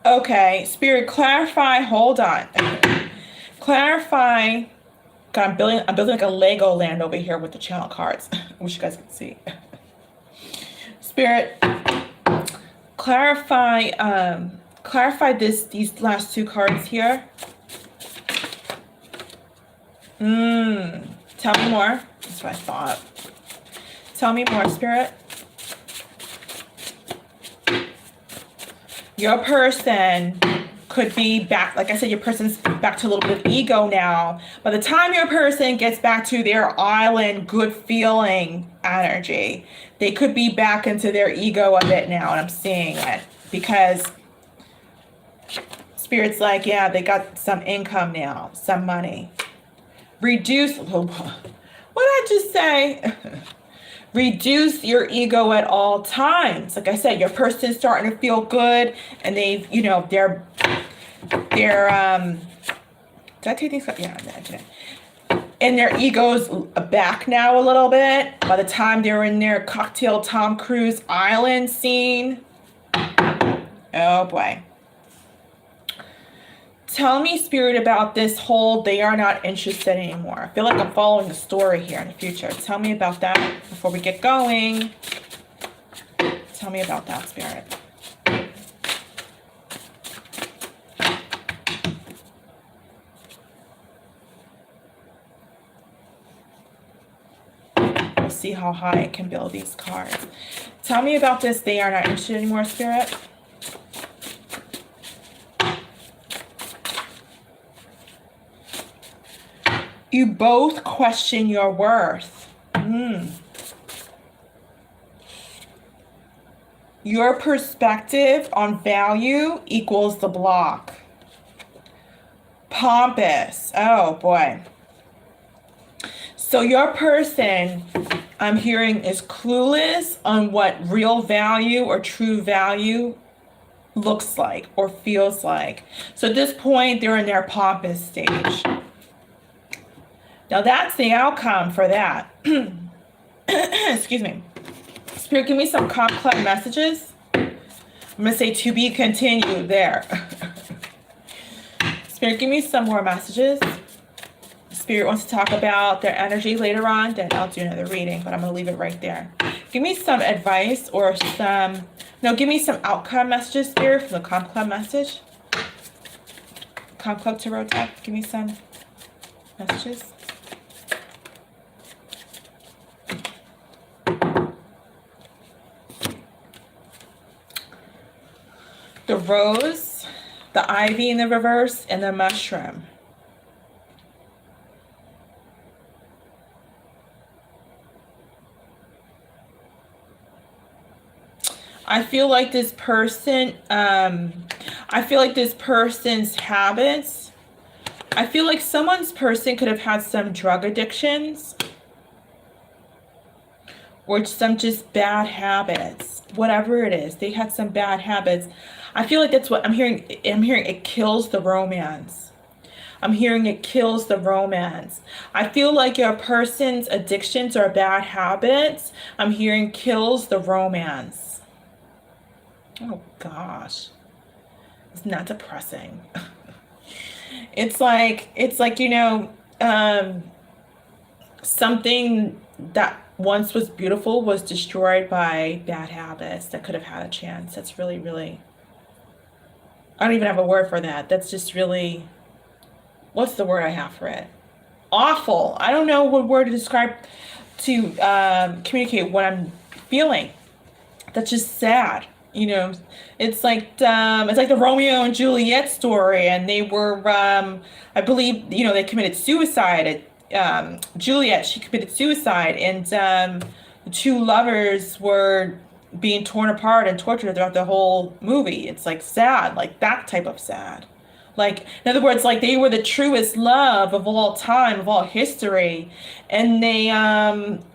S1: Okay, Spirit, clarify. Hold on. Clarify. God, I'm building like a Lego land over here with the channel cards. I wish you guys could see. Spirit, clarify. Clarify these last two cards here. Tell me more. That's what I thought. Tell me more, Spirit. Your person could be back, like I said, your person's back to a little bit of ego now. By the time your person gets back to their island, good feeling energy, they could be back into their ego a bit now, and I'm seeing it. Because Spirit's like, yeah, they got some income now, some money. Reduce, what did I just say? Reduce your ego at all times. Like I said, your person's starting to feel good, and they've, you know, they're did I take things? Yeah, I did. And their ego's back now a little bit. By the time they're in their cocktail Tom Cruise island scene. Oh boy. Tell me, Spirit, about this whole they are not interested anymore. I feel like I'm following the story here in the future. Tell me about that before we get going. Tell me about that, Spirit. We'll see how high it can build these cards. Tell me about this they are not interested anymore, Spirit. You both question your worth. Your perspective on value equals the block. Pompous. Oh, boy. So your person, I'm hearing, is clueless on what real value or true value looks like or feels like. So at this point, they're in their pompous stage. Now that's the outcome for that. Excuse me. Spirit, give me some complex messages. I'm going to say to be continued there. Spirit, give me some more messages. Spirit wants to talk about their energy later on, then I'll do another reading, but I'm going to leave it right there. Give me some advice or some, no, give me some outcome messages, Spirit, from the complex message. Complex Tarot deck, give me some messages. The rose, the ivy in the reverse, and the mushroom. I feel like this person, I feel like this person's habits, I feel like someone's person could have had some drug addictions or some just bad habits. Whatever it is, they had some bad habits. I feel like that's what I'm hearing. I'm hearing it kills the romance. I'm hearing it kills the romance. I feel like your person's addictions or bad habits, I'm hearing kills the romance. Oh gosh. Isn't that depressing? It's like, you know, something that once was beautiful was destroyed by bad habits that could have had a chance. That's really, really, I don't even have a word for that. That's just really, what's the word I have for it? Awful. I don't know what word to describe to communicate what I'm feeling. That's just sad. You know, it's like the Romeo and Juliet story, and they were, I believe, you know, they committed suicide. Juliet, she committed suicide, and the two lovers were being torn apart and tortured throughout the whole movie. It's like sad, like that type of sad. Like, in other words, like they were the truest love of all time, of all history, and they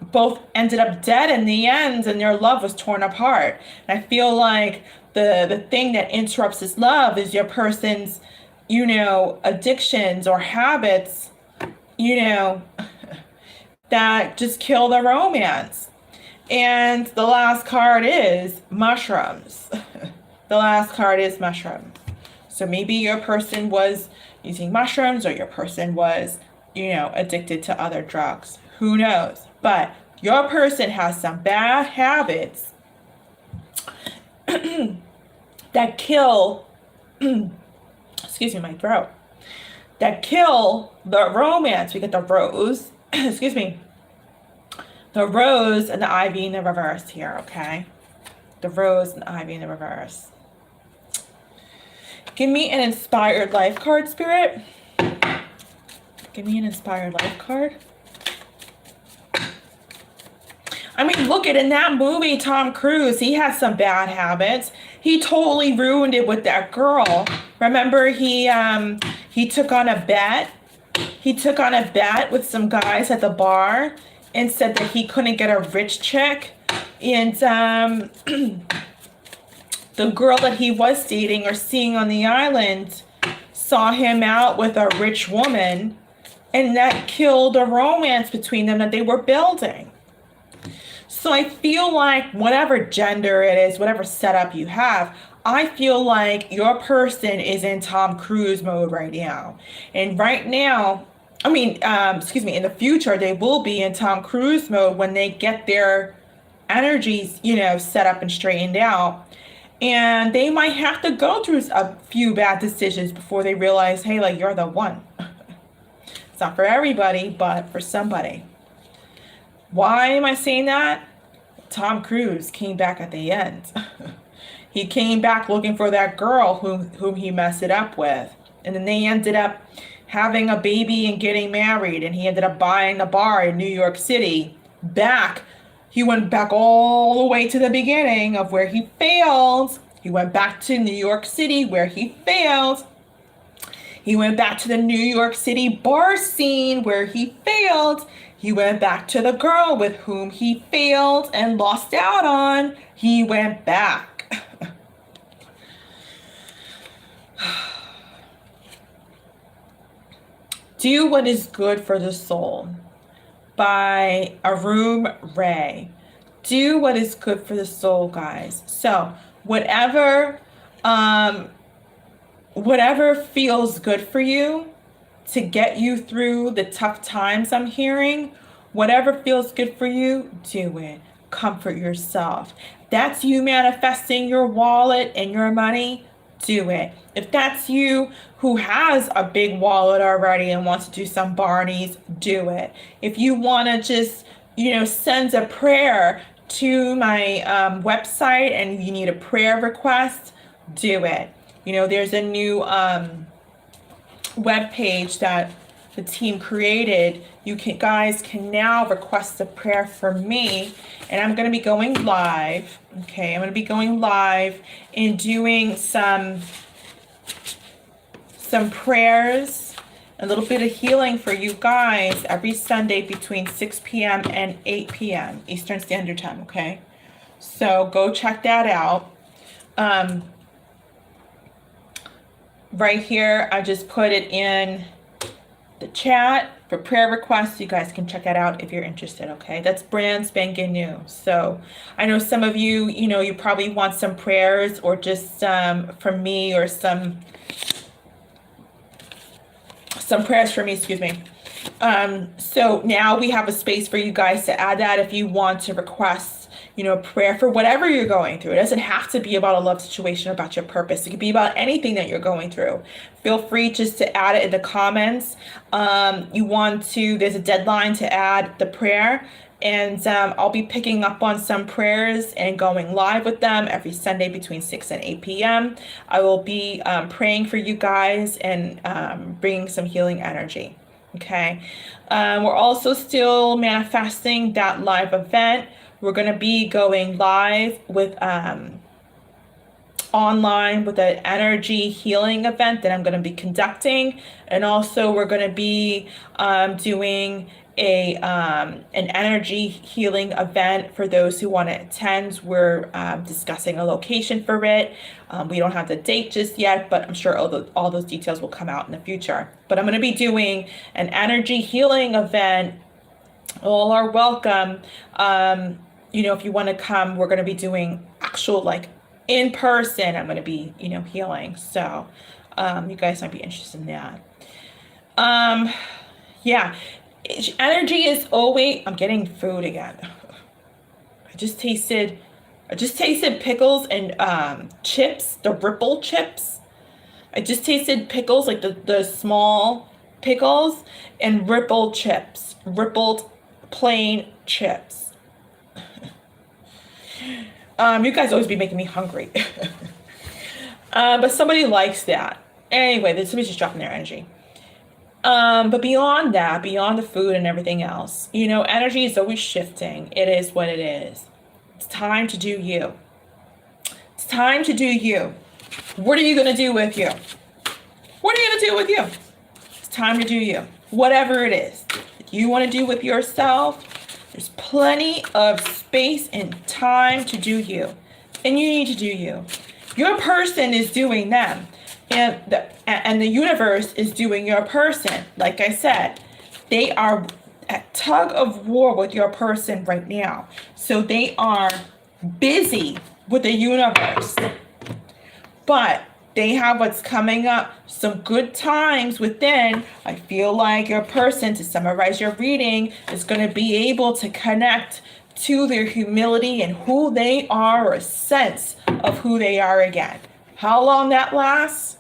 S1: both ended up dead in the end, and their love was torn apart. And I feel like the thing that interrupts this love is your person's, you know, addictions or habits, you know, that just kill the romance. And the last card is mushrooms. The last card is mushrooms. So maybe your person was using mushrooms, or your person was, you know, addicted to other drugs. Who knows? But your person has some bad habits that kill, excuse me, my throat, that kill the romance. We get the rose, excuse me, the rose and the ivy in the reverse here, okay? The rose and the ivy in the reverse. Give me an inspired life card, Spirit. Give me an inspired life card. I mean, look at in that movie, Tom Cruise, he had some bad habits. He totally ruined it with that girl. Remember, he took on a bet. He took on a bet with some guys at the bar and said that he couldn't get a rich chick. And the girl that he was dating or seeing on the island saw him out with a rich woman, and that killed a romance between them that they were building. So I feel like whatever gender it is, whatever setup you have, I feel like your person is in Tom Cruise mode right now. And right now, I mean, excuse me, in the future, they will be in Tom Cruise mode when they get their energies, you know, set up and straightened out. And they might have to go through a few bad decisions before they realize, hey, like, you're the one. It's not for everybody, but for somebody. Why am I saying that? Tom Cruise came back at the end. He came back looking for that girl whom he messed it up with. And then they ended up having a baby and getting married. And he ended up buying a bar in New York City back. He went back all the way to the beginning of where he failed. He went back to New York City where he failed. He went back to the New York City bar scene where he failed. He went back to the girl with whom he failed and lost out on. He went back. Do What Is Good for the Soul by Arum Ray. Do what is good for the soul, guys. So whatever feels good for you to get you through the tough times I'm hearing, whatever feels good for you, do it. Comfort yourself. That's you manifesting your wallet and your money, do it. If that's you who has a big wallet already and wants to do some Barneys, do it. If you want to just, you know, send a prayer to my website and you need a prayer request, do it. You know, there's a new web page that the team created. You guys can now request a prayer for me, and I'm going to be going live. Okay, I'm going to be going live and doing some some prayers, a little bit of healing for you guys every Sunday between 6 p.m. and 8 p.m. Eastern Standard Time, okay? So go check that out. Right here, I just put it in the chat for prayer requests. You guys can check that out if you're interested, okay? That's brand spanking new. So I know some of you, you probably want some prayers or just from me, or some prayers for me, excuse me. So now we have a space for you guys to add that if you want to request, prayer for whatever you're going through. It doesn't have to be about a love situation or about your purpose. It could be about anything that you're going through. Feel free just to add it in the comments. There's a deadline to add the prayer. And I'll be picking up on some prayers and going live with them every Sunday between 6 and 8 p.m. I will be praying for you guys and bringing some healing energy. Okay. We're also still manifesting that live event. We're going to be going live with online with an energy healing event that I'm going to be conducting. And also we're going to be doing an energy healing event for those who want to attend. We're discussing a location for it. We don't have the date just yet, but I'm sure all those details will come out in the future. But I'm going to be doing an energy healing event. All are welcome. If you want to come, we're going to be doing actual in person. I'm going to be, healing. So you guys might be interested in that. Yeah. Energy is always, I'm getting food again. I just tasted pickles and chips, the Ripple chips. I just tasted pickles, like the small pickles, and Ripple chips, rippled plain chips. You guys always be making me hungry. But somebody likes that. Anyway, somebody's just dropping their energy. But beyond that, beyond the food and everything else, energy is always shifting. It is what it is. It's time to do you. It's time to do you. What are you going to do with you? What are you going to do with you? It's time to do you. Whatever it is that you want to do with yourself, there's plenty of space and time to do you. And you need to do you. Your person is doing them. And the universe is doing your person. Like I said, they are at tug of war with your person right now. So they are busy with the universe. But they have what's coming up, some good times within. I feel like your person, to summarize your reading, is going to be able to connect to their humility and who they are, or a sense of who they are again. How long that lasts?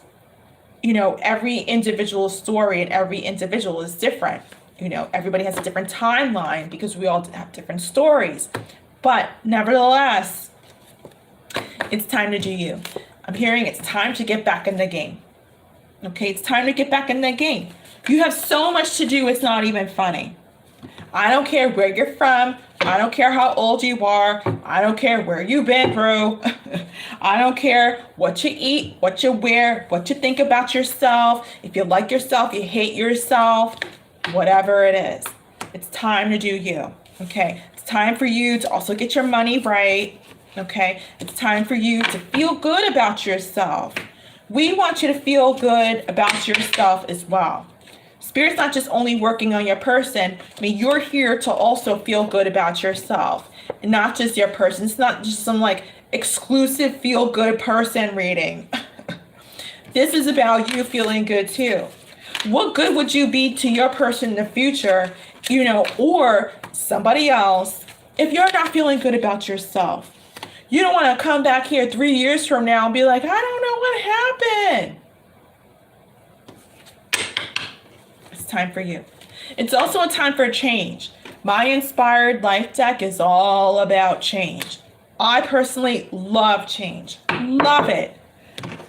S1: Every individual story and every individual is different. Everybody has a different timeline because we all have different stories. But nevertheless, it's time to do you. I'm hearing it's time to get back in the game. Okay, it's time to get back in the game. You have so much to do, it's not even funny. I don't care where you're from. I don't care how old you are. I don't care where you've been through. I don't care what you eat, what you wear, what you think about yourself. If you like yourself, you hate yourself, whatever it is. It's time to do you. Okay, it's time for you to also get your money right. Okay, it's time for you to feel good about yourself. We want you to feel good about yourself as well. Spirit's not just only working on your person. You're here to also feel good about yourself, and not just your person. It's not just some exclusive feel good person reading. This is about you feeling good too. What good would you be to your person in the future, or somebody else, if you're not feeling good about yourself? You don't want to come back here 3 years from now and be like, I don't know what happened. It's time for you. It's also a time for change. My Inspired Life deck is all about change. I personally love change. Love it.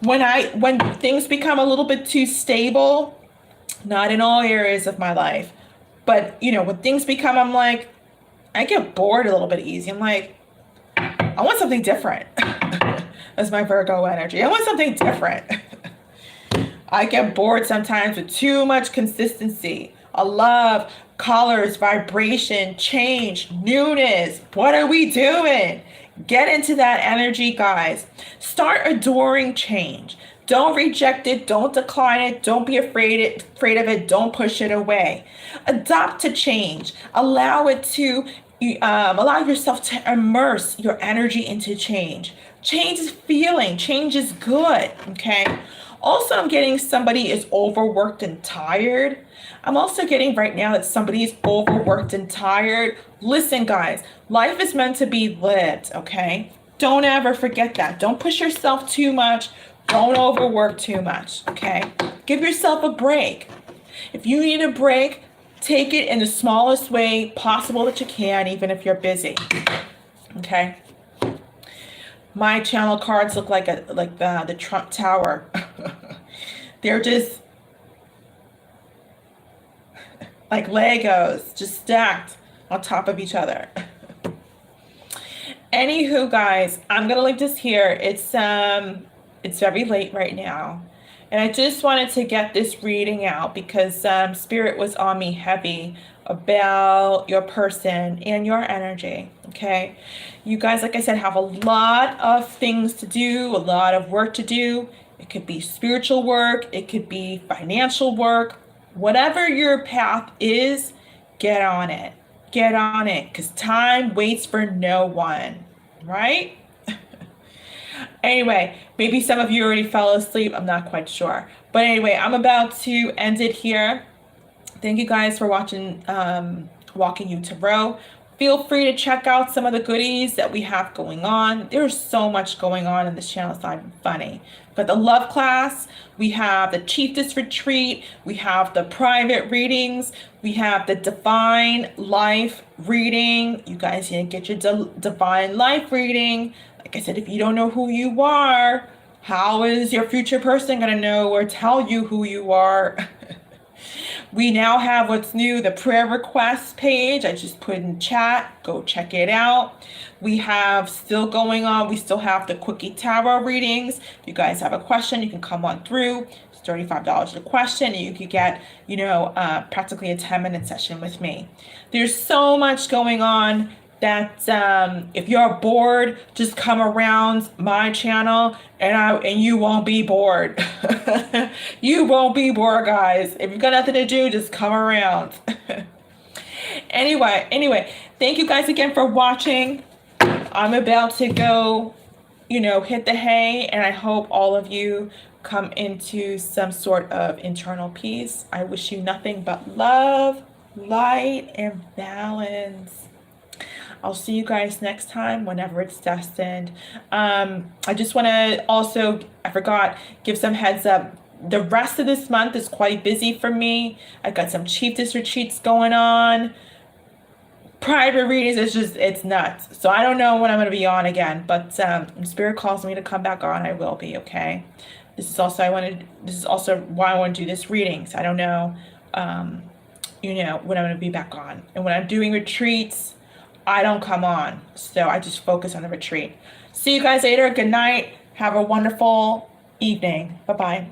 S1: When things become a little bit too stable, not in all areas of my life, but when things become, I get bored a little bit easy. I'm like, I want something different. That's my Virgo energy. I want something different. I get bored sometimes with too much consistency. I love colors, vibration, change, newness. What are we doing? Get into that energy, guys. Start adoring change. Don't reject it. Don't decline it. Don't be afraid of it. Don't push it away. Adopt to change. Allow it to allow yourself to immerse your energy into change. Change is feeling. Change is good. Okay. Also, I'm getting somebody is overworked and tired. I'm also getting right now that somebody is overworked and tired. Listen, guys, life is meant to be lived, okay? Don't ever forget that. Don't push yourself too much. Don't overwork too much, okay? Give yourself a break. If you need a break, take it in the smallest way possible that you can, even if you're busy, okay? My channel cards look like the Trump Tower. They're just like Legos, just stacked on top of each other. Anywho, guys, I'm gonna leave this here. It's very late right now, and I just wanted to get this reading out because Spirit was on me heavy about your person and your energy. Okay, you guys, like I said, have a lot of things to do, a lot of work to do. It could be spiritual work, it could be financial work. Whatever your path is, get on it. Get on it, because time waits for no one, right? Anyway, maybe some of you already fell asleep. I'm not quite sure. But anyway, I'm about to end it here. Thank you guys for watching Walking You Tarot. Feel free to check out some of the goodies that we have going on. There's so much going on in this channel. It's not even funny. But the love class, we have the Chieftess retreat, we have the private readings, we have the divine life reading. You guys need to get your divine life reading. Like I said, if you don't know who you are, how is your future person going to know or tell you who you are? We now have what's new, the prayer request page. I just put in chat. Go check it out. We have still going on. We still have the quickie tarot readings. If you guys have a question, you can come on through. It's $35 a question, and you could get, practically a 10-minute session with me. There's so much going on that if you're bored, just come around my channel and you won't be bored. You won't be bored, guys. If you've got nothing to do, just come around. Anyway, thank you guys again for watching. I'm about to go, hit the hay, and I hope all of you come into some sort of internal peace. I wish you nothing but love, light, and balance. I'll see you guys next time, whenever it's destined. I just want to also, I forgot, give some heads up. The rest of this month is quite busy for me. I've got some Chieftess retreats going on. Private readings, it's nuts. So I don't know when I'm going to be on again, but if Spirit calls me to come back on, I will be, okay? This is also why I want to do this readings. I don't know, when I'm going to be back on. And when I'm doing retreats, I don't come on, so I just focus on the retreat. See you guys later. Good night. Have a wonderful evening. Bye-bye.